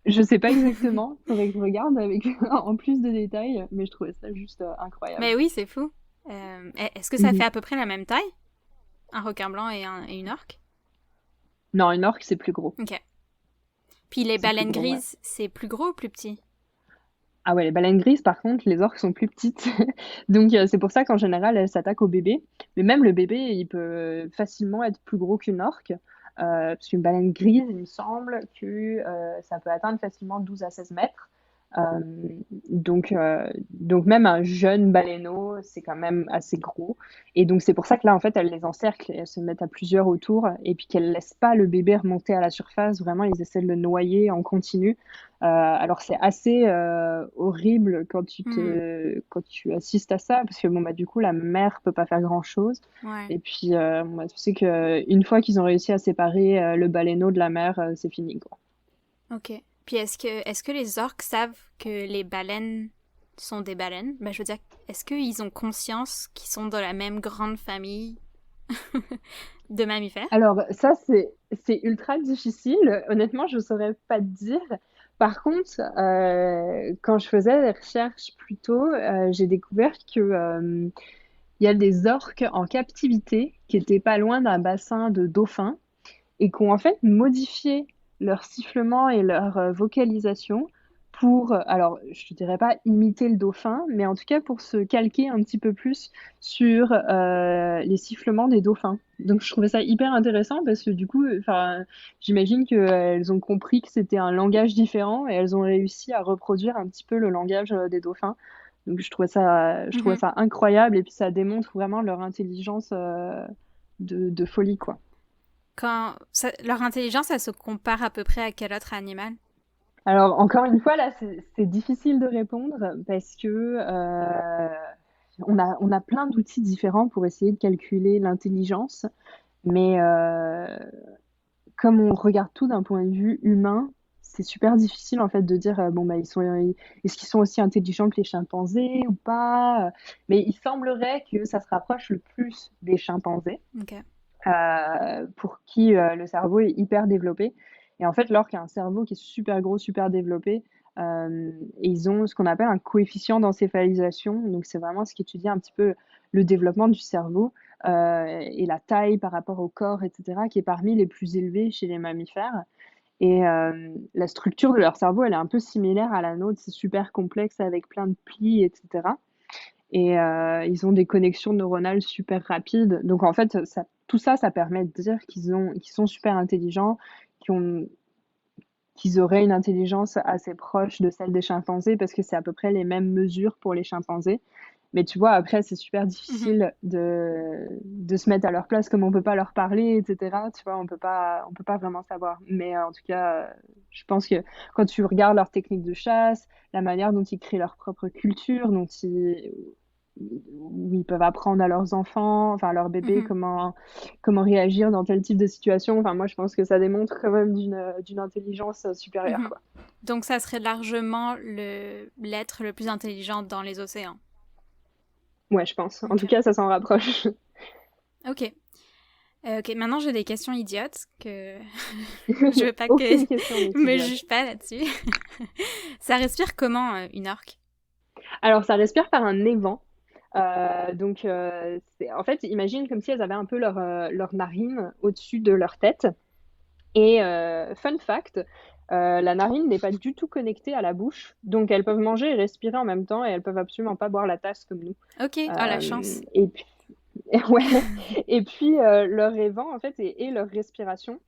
Je sais pas exactement, faudrait que je regarde avec en plus de détails, mais je trouvais ça juste incroyable. Mais oui, c'est fou. Est-ce que ça fait Mhm. à peu près la même taille? Un requin blanc et une orque? Non, une orque, c'est plus gros. Ok. Puis les C'est plus baleines gros, ouais. grises, c'est plus gros ou plus petit? Ah ouais, les baleines grises, par contre, les orques sont plus petites. Donc, c'est pour ça qu'en général, elles s'attaquent au bébé. Mais même le bébé, il peut facilement être plus gros qu'une orque. Parce qu'une baleine grise, il me semble que ça peut atteindre facilement 12 à 16 mètres. Euh, donc même un jeune baleineau, c'est quand même assez gros. Et donc c'est pour ça que là, en fait, elles les encerclent et elles se mettent à plusieurs autour. Et puis qu'elles laissent pas le bébé remonter à la surface. Vraiment, ils essaient de le noyer en continu. Alors c'est assez horrible Hmm, quand tu assistes à ça, parce que bon bah du coup la mère peut pas faire grand-chose. ouais, Et puis moi, tu sais que une fois qu'ils ont réussi à séparer le baleineau de la mère, c'est fini quoi. ok. Puis est-ce que les orques savent que les baleines sont des baleines? Ben, je veux dire, est-ce qu'ils ont conscience qu'ils sont dans la même grande famille de mammifères? Alors ça c'est ultra difficile. Honnêtement, je saurais pas te dire. Par contre, quand je faisais des recherches plus tôt, j'ai découvert que il y a des orques en captivité qui étaient pas loin d'un bassin de dauphins et qui ont en fait modifié leur sifflement et leur vocalisation pour, alors je ne dirais pas imiter le dauphin, mais en tout cas pour se calquer un petit peu plus sur les sifflements des dauphins. Donc je trouvais ça hyper intéressant parce que du coup, enfin, j'imagine qu'elles ont compris que c'était un langage différent et elles ont réussi à reproduire un petit peu le langage des dauphins. Donc je trouvais ça incroyable et puis ça démontre vraiment leur intelligence de folie, quoi. Leur intelligence, elle se compare à peu près à quel autre animal? Alors, encore une fois, là, c'est difficile de répondre parce que on a plein d'outils différents pour essayer de calculer l'intelligence, mais comme on regarde tout d'un point de vue humain, c'est super difficile en fait de dire bon bah est-ce qu'ils sont aussi intelligents que les chimpanzés ou pas? Mais il semblerait que ça se rapproche le plus des chimpanzés. Ok. Pour qui le cerveau est hyper développé. Et en fait, l'orque a un cerveau qui est super gros, super développé. Et ils ont ce qu'on appelle un coefficient d'encéphalisation. Donc, c'est vraiment ce qui étudie un petit peu le développement du cerveau et la taille par rapport au corps, etc., qui est parmi les plus élevés chez les mammifères. Et la structure de leur cerveau, elle est un peu similaire à la nôtre. C'est super complexe avec plein de plis, etc. Et ils ont des connexions neuronales super rapides. Donc en fait, tout ça, ça permet de dire qu'ils sont super intelligents, qu'ils auraient une intelligence assez proche de celle des chimpanzés, parce que c'est à peu près les mêmes mesures pour les chimpanzés. Mais tu vois, après, c'est super difficile de se mettre à leur place, comme on peut pas leur parler, etc. Tu vois, on peut pas vraiment savoir. Mais en tout cas, je pense que quand tu regardes leurs techniques de chasse, la manière dont ils créent leur propre culture, où ils peuvent apprendre à leurs enfants, enfin à leurs bébés, comment réagir dans tel type de situation. Enfin, moi, je pense que ça démontre quand même d'une intelligence supérieure, quoi. Donc, ça serait largement l'être le plus intelligent dans les océans. Ouais, je pense. En tout cas, ça s'en rapproche. Ok. Ok, maintenant j'ai des questions idiotes que je veux pas Aucune que question me juge pas là-dessus. Ça respire comment une orque? Alors, ça respire par un évent. Donc, en fait, imagine comme si elles avaient un peu leur narine au-dessus de leur tête. Et fun fact, la narine n'est pas du tout connectée à la bouche, donc elles peuvent manger et respirer en même temps et elles peuvent absolument pas boire la tasse comme nous. Ok, la chance. Et puis, ouais. Et puis leur évent en fait et leur respiration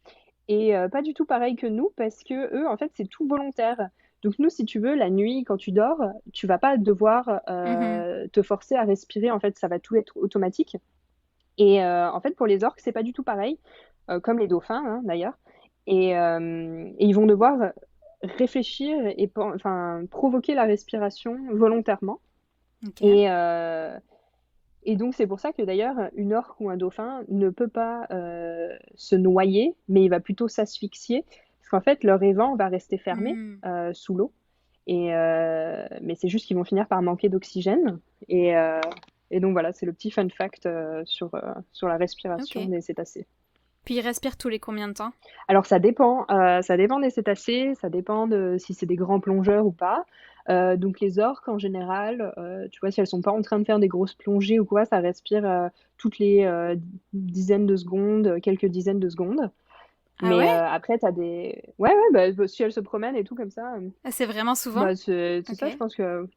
est pas du tout pareil que nous parce que eux en fait c'est tout volontaire. Donc nous si tu veux la nuit quand tu dors, tu vas pas devoir te forcer à respirer en fait ça va tout être automatique. Et en fait pour les orques c'est pas du tout pareil, comme les dauphins hein, d'ailleurs. Et ils vont devoir réfléchir et enfin provoquer la respiration volontairement. Okay. Et donc, c'est pour ça que d'ailleurs, une orque ou un dauphin ne peut pas se noyer, mais il va plutôt s'asphyxier, parce qu'en fait, leur évent va rester fermé sous l'eau. Mais c'est juste qu'ils vont finir par manquer d'oxygène. Et donc, voilà, c'est le petit fun fact sur la respiration des cétacés. Puis ils respirent tous les combien de temps? Alors, ça dépend des cétacés, ça dépend de si c'est des grands plongeurs ou pas. Donc les orques en général, tu vois, si elles sont pas en train de faire des grosses plongées ou quoi, ça respire toutes les dizaines de secondes, quelques dizaines de secondes. Ah ouais? Après, t'as des... Ouais, bah, si elles se promènent et tout comme ça. C'est vraiment souvent? Bah, c'est ça, je pense que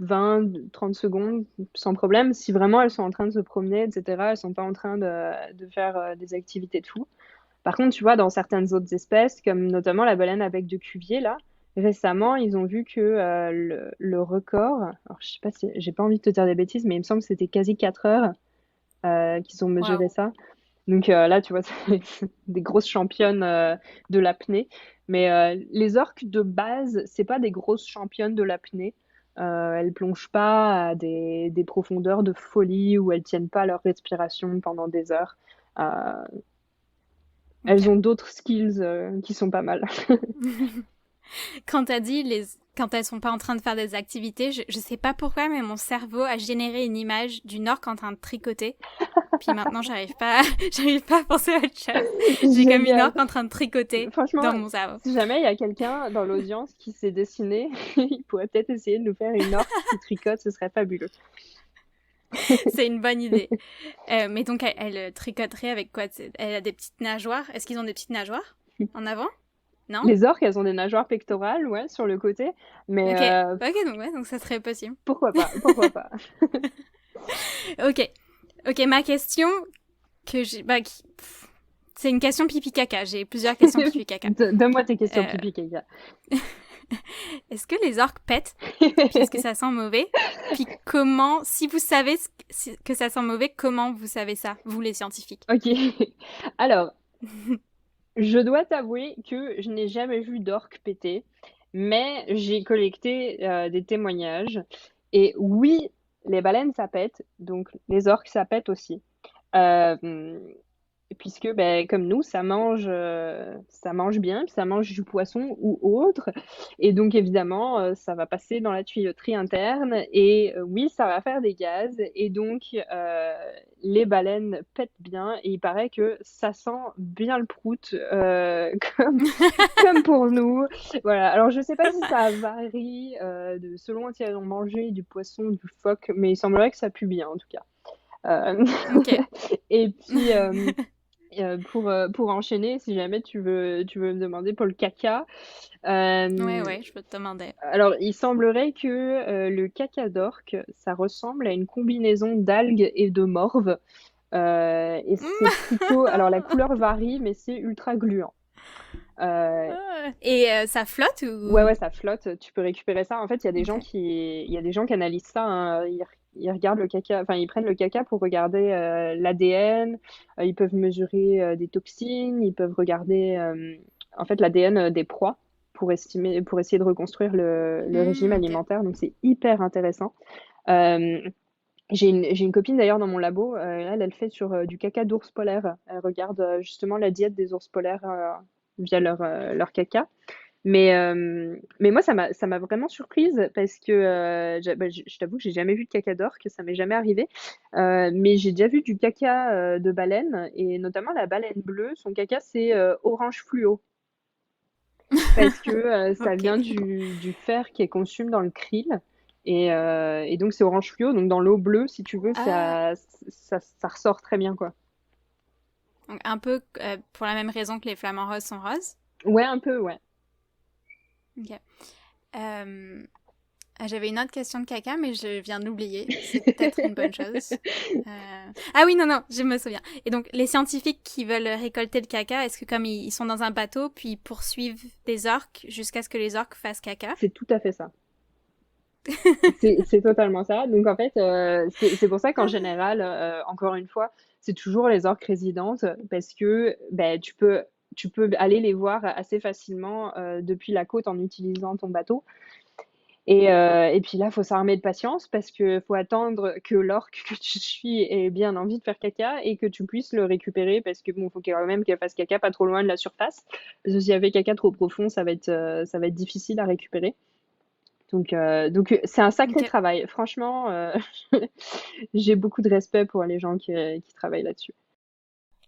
20, 30 secondes, sans problème. Si vraiment elles sont en train de se promener, etc., elles sont pas en train de faire des activités de fou. Par contre, tu vois, dans certaines autres espèces, comme notamment la baleine à bec de Cuvier, là, récemment, ils ont vu que le record, alors je sais pas si, j'ai pas envie de te dire des bêtises, mais il me semble que c'était quasi 4 heures qu'ils ont mesuré ça. Donc là, tu vois, c'est des grosses championnes de l'apnée. Mais les orques de base, c'est pas des grosses championnes de l'apnée. Elles plongent pas à des profondeurs de folie où elles tiennent pas leur respiration pendant des heures. Elles ont d'autres skills qui sont pas mal. Quand t'as dit quand elles sont pas en train de faire des activités, je sais pas pourquoi, mais mon cerveau a généré une image d'une orque en train de tricoter. Puis maintenant, j'arrive pas à penser à autre chose. J'ai comme une orque en train de tricoter dans mon cerveau. Si jamais il y a quelqu'un dans l'audience qui s'est dessiné, il pourrait peut-être essayer de nous faire une orque qui tricote, ce serait fabuleux. C'est une bonne idée. Mais donc, elle tricoterait avec quoi? Elle a des petites nageoires. Est-ce qu'ils ont des petites nageoires en avant? Non? Les orques, elles ont des nageoires pectorales, ouais, sur le côté. Mais ok, donc ça serait possible. Pourquoi pas. Ok, ma question que j'ai... c'est une question pipi-caca. J'ai plusieurs questions pipi-caca. Donne-moi tes questions pipi-caca. Est-ce que les orques pètent? Puis est-ce que ça sent mauvais? Puis comment, si vous savez que ça sent mauvais, comment vous savez ça, vous les scientifiques? OK. Alors, je dois t'avouer que je n'ai jamais vu d'orque péter, mais j'ai collecté, des témoignages et oui, les baleines, ça pète, donc les orques, ça pète aussi. Hem Puisque, beh, comme nous, ça mange bien, puis ça mange du poisson ou autre et donc évidemment, ça va passer dans la tuyauterie interne et oui, ça va faire des gaz et donc les baleines pètent bien et il paraît que ça sent bien le prout, comme pour nous. Voilà, alors je sais pas si ça varie, de selon si elles ont mangé du poisson, du phoque, mais il semblerait que ça pue bien en tout cas. Ok. Et puis, pour enchaîner, si jamais tu veux me demander pour le caca, Ouais, je peux te demander. alors il semblerait que, le caca d'orque, ça ressemble à une combinaison d'algues et de morve, et c'est plutôt alors la couleur varie, mais c'est ultra gluant. Heu, Et ça flotte ouais, ou... ouais, ça flotte, tu peux récupérer ça. En fait, Ok. il y a des gens qui analysent ça, hein, ils regardent le caca, enfin, ils prennent le caca pour regarder, l'ADN, ils peuvent mesurer, des toxines, ils peuvent regarder, en fait, l'ADN, des proies pour essayer de reconstruire le régime Ok. alimentaire, donc c'est hyper intéressant. Hem, j'ai une copine d'ailleurs dans mon labo, elle fait sur, du caca d'ours polaire. Elle regarde, justement la diète des ours polaires, via leur caca. Mais moi, ça m'a vraiment surprise parce que, je t'avoue que j'ai jamais vu de caca d'orque, ça m'est jamais arrivé. Mais j'ai déjà vu du caca, de baleine et notamment la baleine bleue, son caca, c'est, orange fluo parce que, ça Ok. vient du fer qui est consume dans le krill et donc c'est orange fluo, donc dans l'eau bleue, si tu veux, Ah, ça ressort très bien, quoi. donc un peu pour la même raison que les flamants roses sont roses. Ouais, un peu, ouais. Ok. Euh, J'avais une autre question de caca, mais je viens de l'oublier. C'est peut-être une bonne chose. Ah oui, non, je me souviens. Et donc, les scientifiques qui veulent récolter le caca, est-ce que comme ils sont dans un bateau, puis ils poursuivent des orques jusqu'à ce que les orques fassent caca? C'est tout à fait ça. C'est totalement ça. Donc en fait, c'est pour ça qu'en général, encore une fois, c'est toujours les orques résidentes parce que, beh, tu peux aller les voir assez facilement, depuis la côte en utilisant ton bateau et puis là, faut s'armer de patience parce que faut attendre que l'orque que tu suis ait bien envie de faire caca et que tu puisses le récupérer parce que bon, faut quand même qu'elle fasse caca pas trop loin de la surface. Parce que si elle fait caca trop profond, ça va être difficile à récupérer. Donc c'est un sacré Ok. travail. Franchement, j'ai beaucoup de respect pour les gens qui travaillent là-dessus.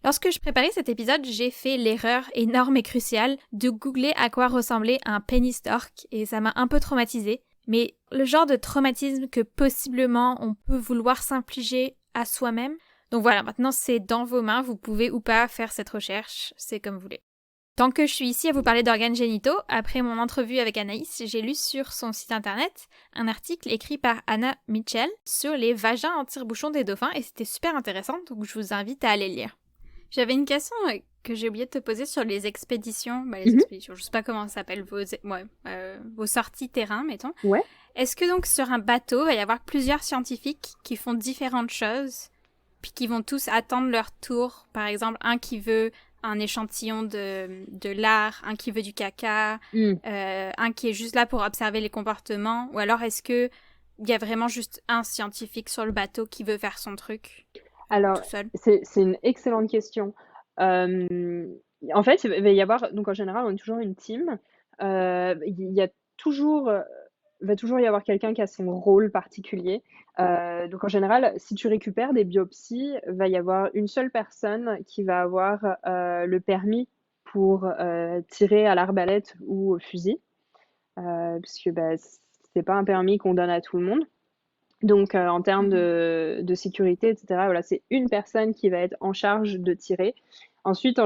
Lorsque je préparais cet épisode, j'ai fait l'erreur énorme et cruciale de googler à quoi ressemblait un pénis d'orque et ça m'a un peu traumatisée. Mais le genre de traumatisme que possiblement on peut vouloir s'infliger à soi-même. Donc voilà, maintenant c'est dans vos mains, vous pouvez ou pas faire cette recherche, c'est comme vous voulez. Tant que je suis ici à vous parler d'organes génitaux, après mon entrevue avec Anaïs, j'ai lu sur son site internet un article écrit par Anna Mitchell sur les vagins en tire-bouchon des dauphins et c'était super intéressant, donc je vous invite à aller le lire. J'avais une question que j'ai oublié de te poser sur les expéditions. Les Mmh. expéditions, je sais pas comment ça s'appelle, vos sorties terrain, mettons. Ouais. Est-ce que donc sur un bateau, il va y avoir plusieurs scientifiques qui font différentes choses, puis qui vont tous attendre leur tour? Par exemple, un qui veut un échantillon de lard, un qui veut du caca, Mmh. un qui est juste là pour observer les comportements, ou alors est-ce que il y a vraiment juste un scientifique sur le bateau qui veut faire son truc Alors, tout seul? c'est une excellente question. Hem, En fait, il va y avoir donc en général, on est toujours une team. Il y a toujours, va toujours y avoir quelqu'un qui a son rôle particulier. Donc en général, si tu récupères des biopsies, va y avoir une seule personne qui va avoir, le permis pour, tirer à l'arbalète ou au fusil, puisque, bah, c'est pas un permis qu'on donne à tout le monde. Donc, en termes Mhm. de sécurité et cetera, voilà, c'est une personne qui va être en charge de tirer. Ensuite,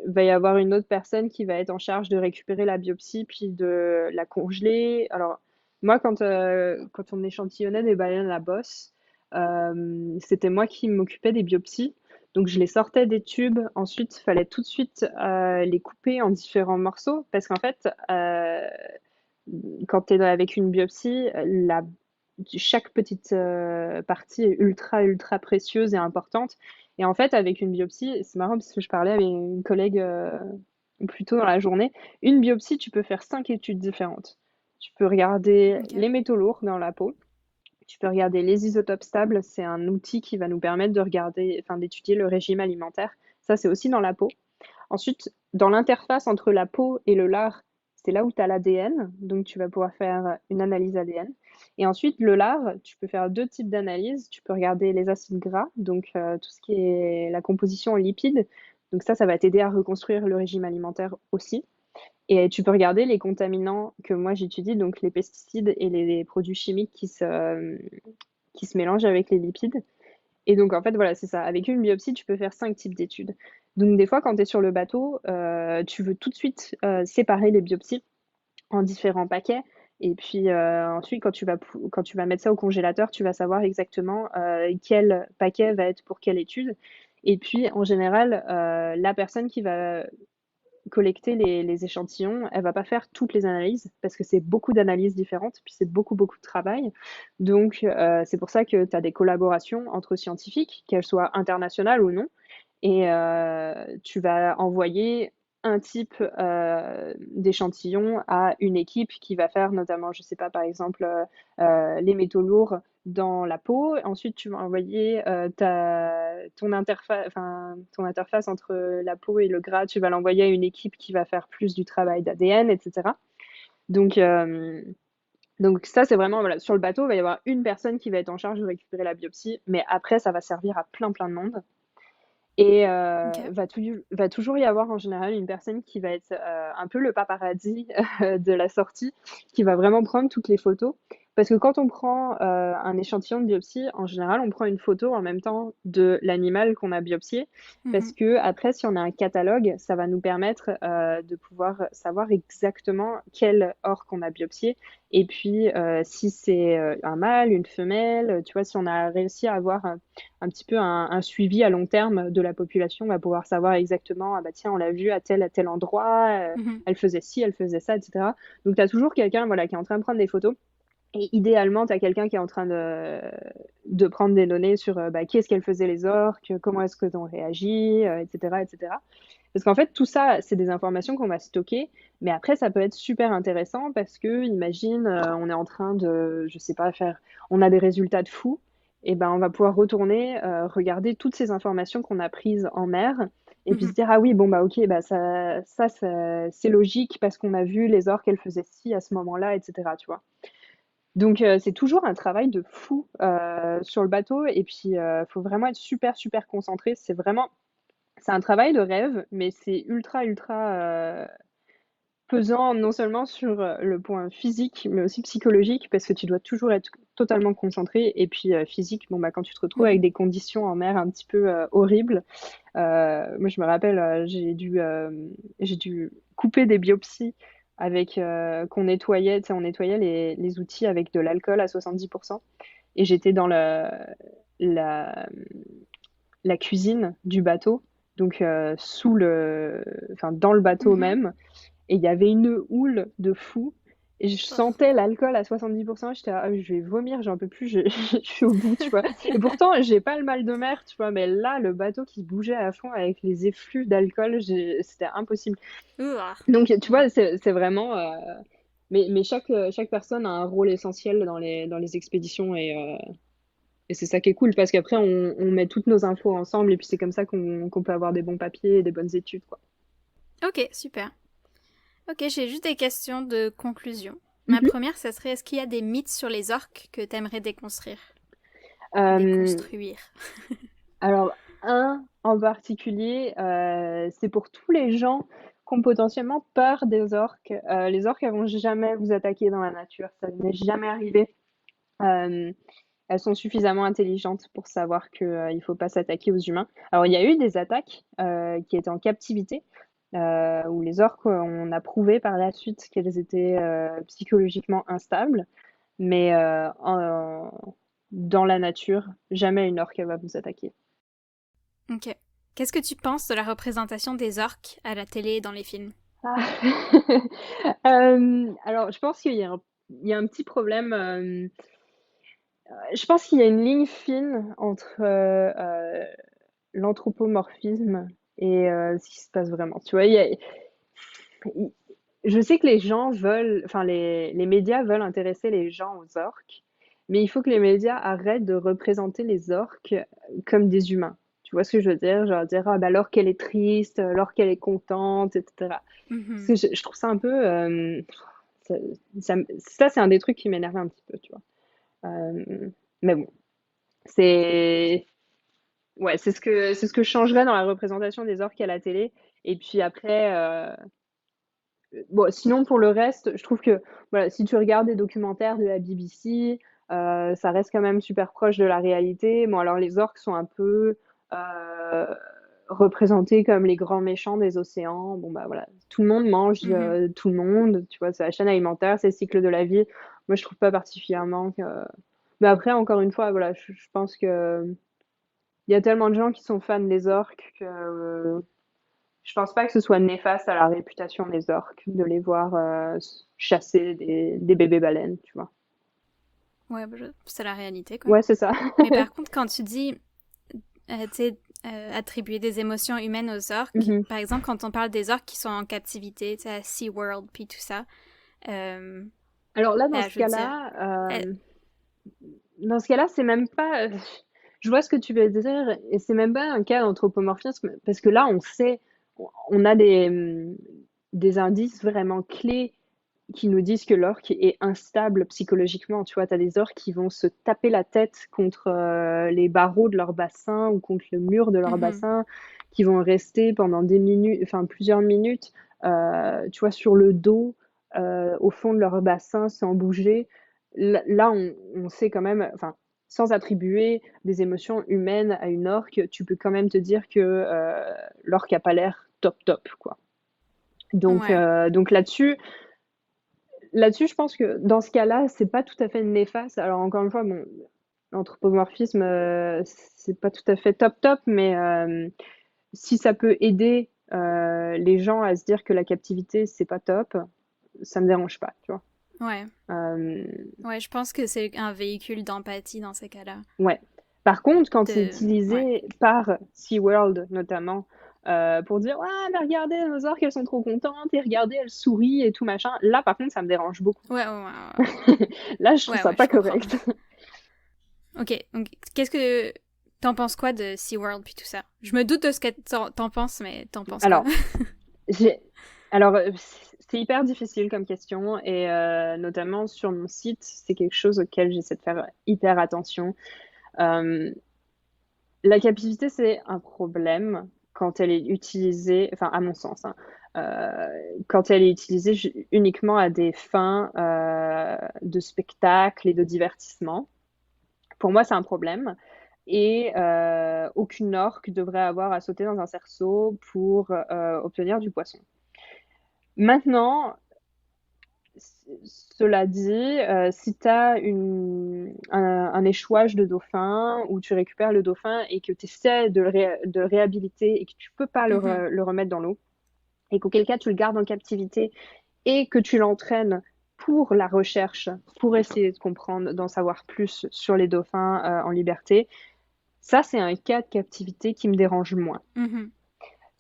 va y avoir une autre personne qui va être en charge de récupérer la biopsie, puis de la congeler. Alors, moi, quand on échantillonnait des baleines à la bosse, c'était moi qui m'occupais des biopsies. Donc, je les sortais des tubes. Ensuite, il fallait tout de suite les couper en différents morceaux parce qu'en fait, quand tu es avec une biopsie, chaque petite partie est ultra, ultra précieuse et importante. Et en fait, avec une biopsie, c'est marrant parce que je parlais avec une collègue plus tôt dans la journée. Une biopsie, tu peux faire 5 études différentes. Tu peux regarder Ok. les métaux lourds dans la peau. Tu peux regarder les isotopes stables. C'est un outil qui va nous permettre de regarder, enfin, d'étudier le régime alimentaire. Ça, c'est aussi dans la peau. Ensuite, dans l'interface entre la peau et le lard, c'est là où tu as l'ADN, donc tu vas pouvoir faire une analyse ADN. Et ensuite, le lard, tu peux faire 2 types d'analyses. Tu peux regarder les acides gras, donc tout ce qui est la composition en lipides. Donc ça va t'aider à reconstruire le régime alimentaire aussi. Et tu peux regarder les contaminants que moi j'étudie, donc les pesticides et les produits chimiques qui se mélangent avec les lipides. Et donc, en fait, voilà, c'est ça. Avec une biopsie, tu peux faire 5 types d'études. Donc, des fois, quand tu es sur le bateau, tu veux tout de suite séparer les biopsies en différents paquets. Et puis ensuite, quand tu vas mettre ça au congélateur, tu vas savoir exactement quel paquet va être pour quelle étude. Et puis, en général, la personne qui va collecter les échantillons, elle va pas faire toutes les analyses parce que c'est beaucoup d'analyses différentes, puis c'est beaucoup, beaucoup de travail. Donc, c'est pour ça que tu as des collaborations entre scientifiques, qu'elles soient internationales ou non. Et tu vas envoyer un type d'échantillon à une équipe qui va faire notamment, je sais pas, par exemple, les métaux lourds dans la peau. Ensuite, tu vas envoyer ton interface entre la peau et le gras, tu vas l'envoyer à une équipe qui va faire plus du travail d'ADN, etc. Donc, donc ça, c'est vraiment, voilà, sur le bateau, il va y avoir une personne qui va être en charge de récupérer la biopsie, mais après, ça va servir à plein, plein de monde. Et Ok. va toujours y avoir en général une personne qui va être un peu le paparazzi de la sortie, qui va vraiment prendre toutes les photos. Parce que quand on prend un échantillon de biopsie, en général, on prend une photo en même temps de l'animal qu'on a biopsié. Parce Mhm. que après, si on a un catalogue, ça va nous permettre de pouvoir savoir exactement quel orque on a biopsié. Et puis, si c'est un mâle, une femelle, tu vois, si on a réussi à avoir un petit peu un suivi à long terme de la population, on va pouvoir savoir exactement, ah bah tiens, on l'a vu à tel endroit, Mhm. elle faisait ci, elle faisait ça, etc. Donc tu as toujours quelqu'un voilà, qui est en train de prendre des photos. Et idéalement, tu as quelqu'un qui est en train de prendre des données sur bah, qui est-ce qu'elle faisait les orques, comment est-ce qu'ils ont réagi, etc., etc. Parce qu'en fait, tout ça, c'est des informations qu'on va stocker, mais après, ça peut être super intéressant parce que, imagine, on est en train de, je sais pas, on a des résultats de fou, et ben, on va pouvoir retourner, regarder toutes ces informations qu'on a prises en mer, et puis se Mhm. dire, ah oui, bon, bah, ok, bah, c'est logique parce qu'on a vu les orques, elles faisaient ci à ce moment-là, etc., tu vois. Donc, c'est toujours un travail de fou sur le bateau, et puis, faut vraiment être super, super concentré. C'est un travail de rêve, mais c'est ultra, ultra pesant, non seulement sur le point physique, mais aussi psychologique, parce que tu dois toujours être totalement concentré. Et puis physique, bon, bah, quand tu te retrouves avec Mhm. des conditions en mer un petit peu horribles, moi je me rappelle, j'ai dû couper des biopsies avec qu'on nettoyait, tu sais, on nettoyait les outils avec de l'alcool à 70%. Et j'étais dans la, la cuisine du bateau, donc enfin, dans le bateau Mhm. même, et il y avait une houle de fou. Et je Oh. sentais l'alcool à 70%. J'étais là, ah, je vais vomir, j'en peux plus, je suis au bout, tu vois. Et pourtant, j'ai pas le mal de mer, tu vois, mais là, le bateau qui bougeait à fond avec les effluves d'alcool, c'était impossible. Ouah. Donc, tu Ouais. vois, c'est vraiment. Mais chaque personne a un rôle essentiel dans les expéditions, et c'est ça qui est cool parce qu'après, on met toutes nos infos ensemble et puis c'est comme ça qu'on peut avoir des bons papiers et des bonnes études, quoi. Ok, super. Ok, j'ai juste des questions de conclusion. Ma Mhm. première, ça serait est-ce qu'il y a des mythes sur les orques que t'aimerais déconstruire? Euh, Déconstruire. alors, un en particulier, c'est pour tous les gens qui ont potentiellement peur des orques. Les orques, elles vont jamais vous attaquer dans la nature, ça n'est jamais arrivé. Euh, Elles sont suffisamment intelligentes pour savoir qu'il ne faut pas s'attaquer aux humains. Alors, il y a eu des attaques qui étaient en captivité, où les orques, on a prouvé par la suite qu'elles étaient psychologiquement instables, mais dans la nature, jamais une orque elle va vous attaquer. Ok. Qu'est-ce que tu penses de la représentation des orques à la télé et dans les films? Ah. Alors, je pense il y a un petit problème. Je pense qu'il y a une ligne fine entre l'anthropomorphisme et ce qui se passe vraiment. Tu vois, il- je sais que les gens veulent, enfin, les médias veulent intéresser les gens aux orques, mais il faut que les médias arrêtent de représenter les orques comme des humains. Tu vois ce que je veux dire? Genre dire, ah bah l'orque elle est triste, l'orque elle est contente, etc. Parce Mhm. que je trouve ça un peu, ça, ça, c'est un des trucs qui m'énerve un petit peu, tu vois. Mais bon, c'est ouais, c'est ce que je changerais dans la représentation des orques à la télé. Et puis après, bon, sinon pour le reste, je trouve que voilà, si tu regardes des documentaires de la BBC, ça reste quand même super proche de la réalité. Bon, alors les orques sont un peu euh, représentés comme les grands méchants des océans. Bon bah voilà, tout le monde mange Mhm. tout le monde. Tu vois, c'est la chaîne alimentaire, c'est le cycle de la vie. Moi, je trouve pas particulièrement que. Mais après, encore une fois, voilà, je pense que il y a tellement de gens qui sont fans des orques que je pense pas que ce soit néfaste à la réputation des orques de les voir chasser des bébés baleines, tu vois. Ouais, c'est la réalité, quoi. Ouais, c'est ça. Mais par contre, quand tu dis, tu sais, attribuer des émotions humaines aux orques, Mhm. par exemple, quand on parle des orques qui sont en captivité, tu sais, à SeaWorld, puis tout ça, euh, Alors là, je veux dire, euh, dans ce cas-là, c'est même pas. Je vois ce que tu veux dire, et c'est même pas un cas d'anthropomorphisme, parce que là, on sait, on a des indices vraiment clés qui nous disent que l'orque est instable psychologiquement. Tu vois, tu as des orques qui vont se taper la tête contre les barreaux de leur bassin ou contre le mur de leur mhm, bassin, qui vont rester pendant des minutes, enfin plusieurs minutes, tu vois, sur le dos, au fond de leur bassin, sans bouger. Là, on sait quand même, enfin, sans attribuer des émotions humaines à une orque, tu peux quand même te dire que l'orque a pas l'air top top, quoi. ouais, Donc là-dessus, je pense que dans ce cas-là, c'est pas tout à fait néfaste. Alors encore une fois, bon, l'anthropomorphisme, c'est pas tout à fait top top, mais si ça peut aider les gens à se dire que la captivité, c'est pas top, ça me dérange pas, tu vois. ouais, Euh, ouais, je pense que c'est un véhicule d'empathie dans ces cas-là. ouais. Par contre, quand c'est Ouais, utilisé par SeaWorld notamment, pour dire ouais, mais regardez, nos orques, elles sont trop contentes, et regardez, elles sourient et tout machin, là par contre, ça me dérange beaucoup. ouais, ouais, ouais, Là, je trouve ouais, ça ouais, pas je comprends. correct. Ok, donc qu'est-ce que t'en penses quoi de SeaWorld puis tout ça? Je me doute de ce que t'en penses, mais t'en penses quoi? Alors, J'ai alors, c'est hyper difficile comme question et notamment sur mon site, c'est quelque chose auquel j'essaie de faire hyper attention. Hem, la captivité, c'est un problème quand elle est utilisée, enfin à mon sens, hein, quand elle est utilisée uniquement à des fins de spectacle et de divertissement. Pour moi, c'est un problème et aucune orque devrait avoir à sauter dans un cerceau pour obtenir du poisson. Maintenant, cela dit, si tu as un échouage de dauphin où tu récupères le dauphin et que tu essaies de le réhabiliter et que tu peux pas Mhm, le remettre dans l'eau, et qu'auquel cas tu le gardes en captivité et que tu l'entraînes pour la recherche, pour essayer de comprendre, d'en savoir plus sur les dauphins en liberté, ça c'est un cas de captivité qui me dérange moins. mhm.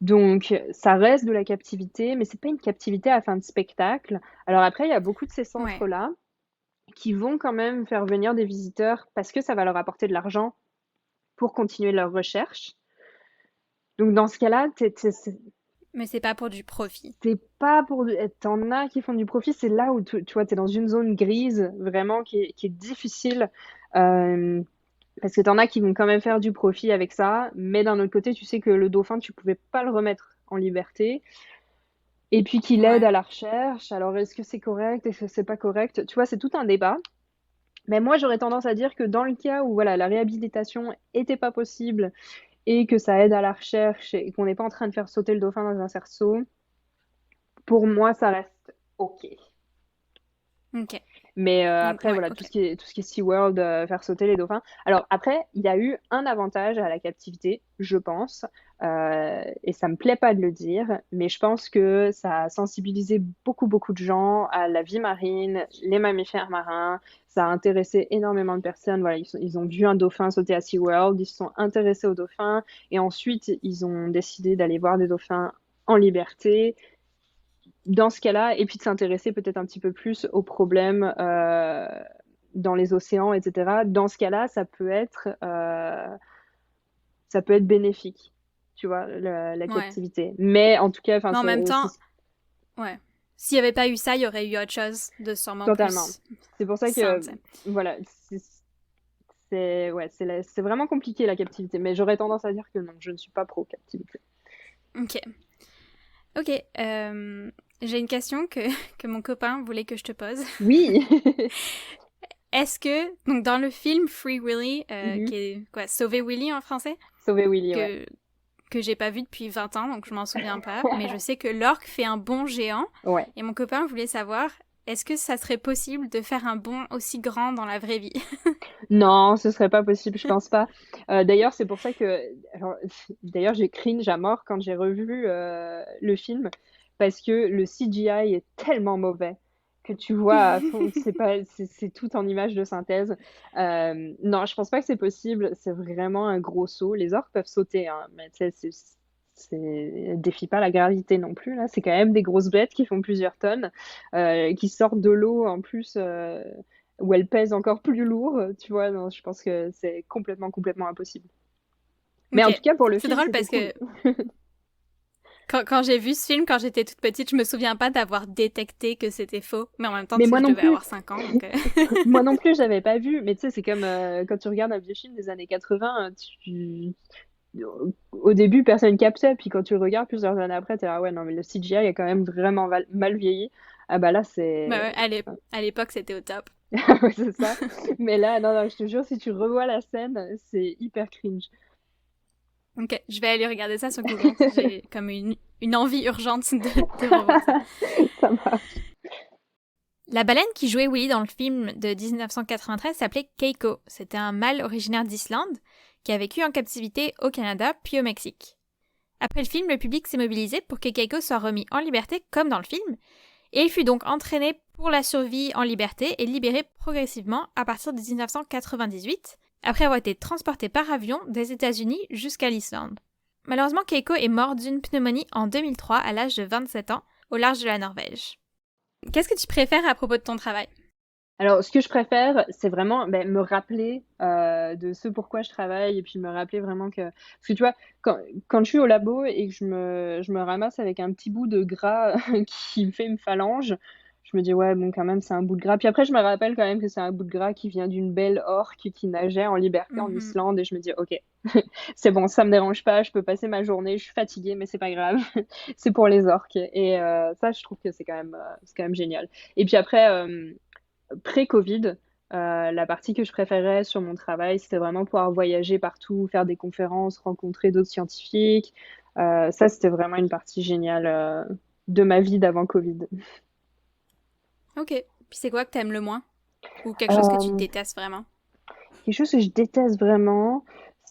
Donc, ça reste de la captivité, mais c'est pas une captivité à fin de spectacle. Alors après, il y a beaucoup de ces Ouais, centres-là qui vont quand même faire venir des visiteurs parce que ça va leur apporter de l'argent pour continuer leur recherche. Donc dans ce cas-là, mais c'est pas pour du profit. c'est pas pour... T'en as qui font du profit, c'est là où tu vois, t'es dans une zone grise vraiment qui est difficile. euh, Parce que t'en as qui vont quand même faire du profit avec ça, mais d'un autre côté, tu sais que le dauphin, tu pouvais pas le remettre en liberté. Et puis qu'il aide Ouais. à la recherche. Alors, est-ce que c'est correct? Est-ce que c'est pas correct? Tu vois, c'est tout un débat. Mais moi, j'aurais tendance à dire que dans le cas où voilà, la réhabilitation était pas possible et que ça aide à la recherche et qu'on n'est pas en train de faire sauter le dauphin dans un cerceau, pour moi, ça reste OK. Ok. Mais Donc, après, ouais, voilà, ok. tout ce qui est SeaWorld, faire sauter les dauphins. Alors après, il y a eu un avantage à la captivité, je pense, et ça me plaît pas de le dire, mais je pense que ça a sensibilisé beaucoup, beaucoup de gens à la vie marine, les mammifères marins. Ça a intéressé énormément de personnes. Voilà, ils ont vu un dauphin sauter à SeaWorld, ils se sont intéressés aux dauphins, et ensuite, ils ont décidé d'aller voir des dauphins en liberté dans ce cas-là, et puis de s'intéresser peut-être un petit peu plus aux problèmes dans les océans, etc. Dans ce cas-là, ça peut être bénéfique, tu vois, la Ouais. captivité. Mais en tout cas, enfin, Mais en même temps, ouais. S'il n'y avait pas eu ça, il y aurait eu autre chose de sûrement totalement. plus C'est pour ça sain, que, tu sais. voilà, ouais, c'est vraiment compliqué la captivité. Mais j'aurais tendance à dire que non, je ne suis pas pro captivité. Ok. Ok. J'ai une question que mon copain voulait que je te pose. Oui. Est-ce que, donc dans le film Free Willy, Mhm. qui est quoi, Sauver Willy en français, Sauver Willy, ouais. que, que j'ai pas vu depuis 20 ans, donc je m'en souviens pas, mais je sais que l'orque fait un bond géant, Ouais. et mon copain voulait savoir, est-ce que ça serait possible de faire un bond aussi grand dans la vraie vie? Non, ce serait pas possible, je pense pas. D'ailleurs, c'est pour ça que, alors, d'ailleurs, j'ai cringe à mort quand j'ai revu le film, parce que le CGI est tellement mauvais que tu vois, c'est pas, c'est tout en images de synthèse. Non, je pense pas que c'est possible. C'est vraiment un gros saut. Les orques peuvent sauter, hein, mais tu sais, défie pas la gravité non plus là. C'est quand même des grosses bêtes qui font plusieurs tonnes, qui sortent de l'eau en plus. Où elles pèsent encore plus lourd, tu vois, non, je pense que c'est complètement impossible. Mais en Ok. tout cas, pour le C'est film, drôle c'était parce cool. que quand j'ai vu ce film, quand j'étais toute petite, je me souviens pas d'avoir détecté que c'était faux. Mais en même temps, Mais tu sais, moi je non devais plus, avoir 5 ans, donc... moi non plus, j'avais pas vu. Mais tu sais, c'est comme quand tu regardes un vieux film des années 80, au début, personne captait, puis quand tu le regardes plusieurs années après, t'es là, ouais, non, mais le CGI a quand même vraiment mal vieilli. Ah bah là, Bah ouais, c'est... à l'époque, c'était au top. Ouais, c'est ça. Mais là, non, non, je te jure, si tu revois la scène, c'est hyper cringe. Ok, je vais aller regarder ça sur Google. J'ai comme une envie urgente de revoir ça. Ça marche. La baleine qui jouait Willy dans le film de 1993 s'appelait Keiko. C'était un mâle originaire d'Islande qui a vécu en captivité au Canada puis au Mexique. Après le film, le public s'est mobilisé pour que Keiko soit remis en liberté comme dans le film, et il fut donc entraîné pour la survie en liberté et libéré progressivement à partir de 1998, après avoir été transporté par avion des États-Unis jusqu'à l'Islande. Malheureusement, Keiko est mort d'une pneumonie en 2003 à l'âge de 27 ans, au large de la Norvège. Qu'est-ce que tu préfères à propos de ton travail? Alors, ce que je préfère, c'est vraiment me rappeler de ce pourquoi je travaille et puis me rappeler vraiment que... Parce que tu vois, quand je suis au labo et que je me ramasse avec un petit bout de gras qui me fait une phalange, je me dis, ouais, bon, quand même, c'est un bout de gras. Puis après, je me rappelle quand même que c'est un bout de gras qui vient d'une belle orque qui nageait en liberté en Mhm. Islande et je me dis, ok, c'est bon, ça me dérange pas, je peux passer ma journée, je suis fatiguée, mais c'est pas grave, c'est pour les orques. Et ça, je trouve que c'est quand même génial. Et puis après... pré-Covid, la partie que je préférais sur mon travail, c'était vraiment pouvoir voyager partout, faire des conférences, rencontrer d'autres scientifiques. Ça, c'était vraiment une partie géniale de ma vie d'avant Covid. Ok. Puis c'est quoi que t'aimes le moins? Ou quelque chose que tu Euh, détestes vraiment? Quelque chose que je déteste vraiment,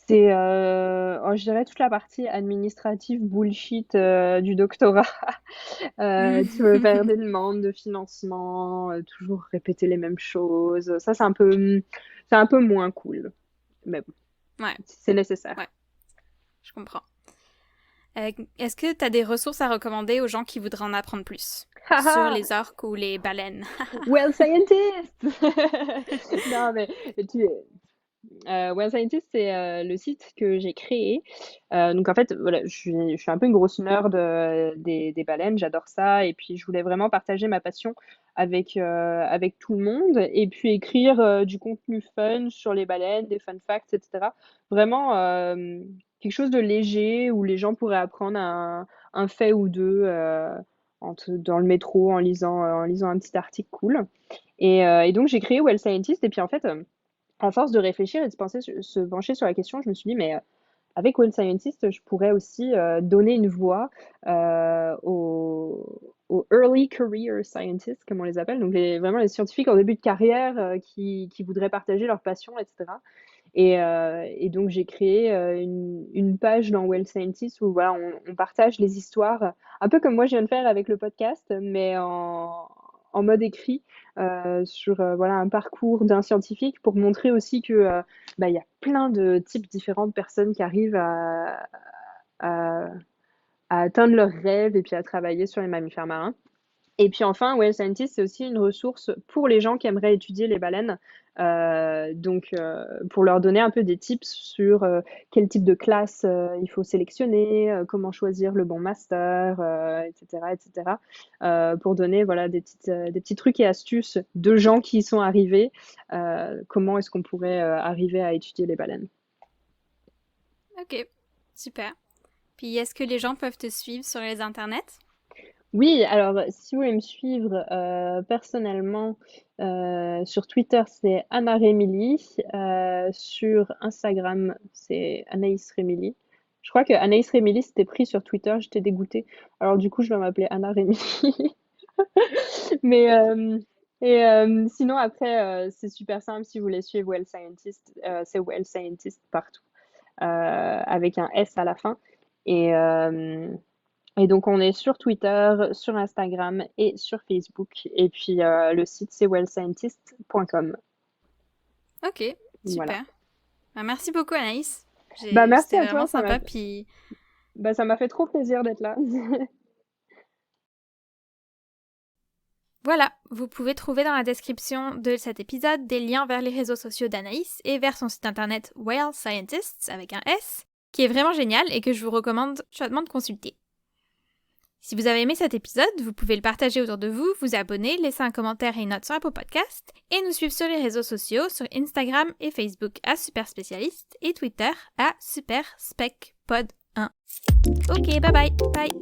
c'est, je dirais toute la partie administrative bullshit du doctorat. Tu veux faire des demandes de financement, toujours répéter les mêmes choses. Ça, c'est un peu moins cool. Mais bon, Ouais, c'est nécessaire. ouais, je comprends. Est-ce que tu as des ressources à recommander aux gens qui voudraient en apprendre plus sur Haha, les orques ou les baleines? well scientist! Non, mais tu, Well Scientist, c'est le site que j'ai créé. Donc en fait, voilà, je suis un peu une grosse nerd des baleines, j'adore ça. Et puis je voulais vraiment partager ma passion avec tout le monde. Et puis écrire du contenu fun sur les baleines, des fun facts, etc. Vraiment quelque chose de léger où les gens pourraient apprendre un fait ou deux dans le métro en lisant un petit article cool. Et donc j'ai créé Well Scientist. Et puis en fait, à force de réfléchir et de se pencher sur la question, je me suis dit, mais avec Well Scientist, je pourrais aussi donner une voix aux, aux early career scientists, comme on les appelle, donc vraiment les scientifiques en début de carrière qui voudraient partager leur passion, etc. Et donc j'ai créé une page dans Well Scientist où voilà, on partage les histoires, un peu comme moi je viens de faire avec le podcast, mais en mode écrit, sur voilà, un parcours d'un scientifique pour montrer aussi que il y a plein de types différents de personnes qui arrivent à, à atteindre leurs rêves et puis à travailler sur les mammifères marins. Et puis enfin, Whale Scientist, c'est aussi une ressource pour les gens qui aimeraient étudier les baleines. Donc, pour leur donner un peu des tips sur quel type de classe il faut sélectionner, comment choisir le bon master, etc., etc. Pour donner voilà, des petits trucs et astuces de gens qui y sont arrivés. Comment est-ce qu'on pourrait arriver à étudier les baleines? Ok, super. Puis est-ce que les gens peuvent te suivre sur les internets? Oui, alors si vous voulez me suivre personnellement, sur Twitter, c'est Anna Remili. Sur Instagram, c'est Anaïs Remili. Je crois que Anaïs Remili, c'était pris sur Twitter, j'étais dégoûtée. Alors du coup, je vais m'appeler Anna Remili. Mais sinon, après, c'est super simple si vous voulez suivre Well Scientist. C'est Well Scientist partout, avec un S à la fin. Et, euh, et donc, on est sur Twitter, sur Instagram et sur Facebook. Et puis, le site, c'est wellscientist.com. Ok, Voilà. super. Bah, merci beaucoup Anaïs. Merci C'était à toi, vraiment sympa. Puis ça m'a fait trop plaisir d'être là. voilà, vous pouvez trouver dans la description de cet épisode des liens vers les réseaux sociaux d'Anaïs et vers son site internet Whale Scientists avec un S, qui est vraiment génial et que je vous recommande chaudement de consulter. Si vous avez aimé cet épisode, vous pouvez le partager autour de vous, vous abonner, laisser un commentaire et une note sur Apple Podcast et nous suivre sur les réseaux sociaux, sur Instagram et Facebook à Super Spécialiste et Twitter à SuperSpecPod1. Ok, bye bye! Bye!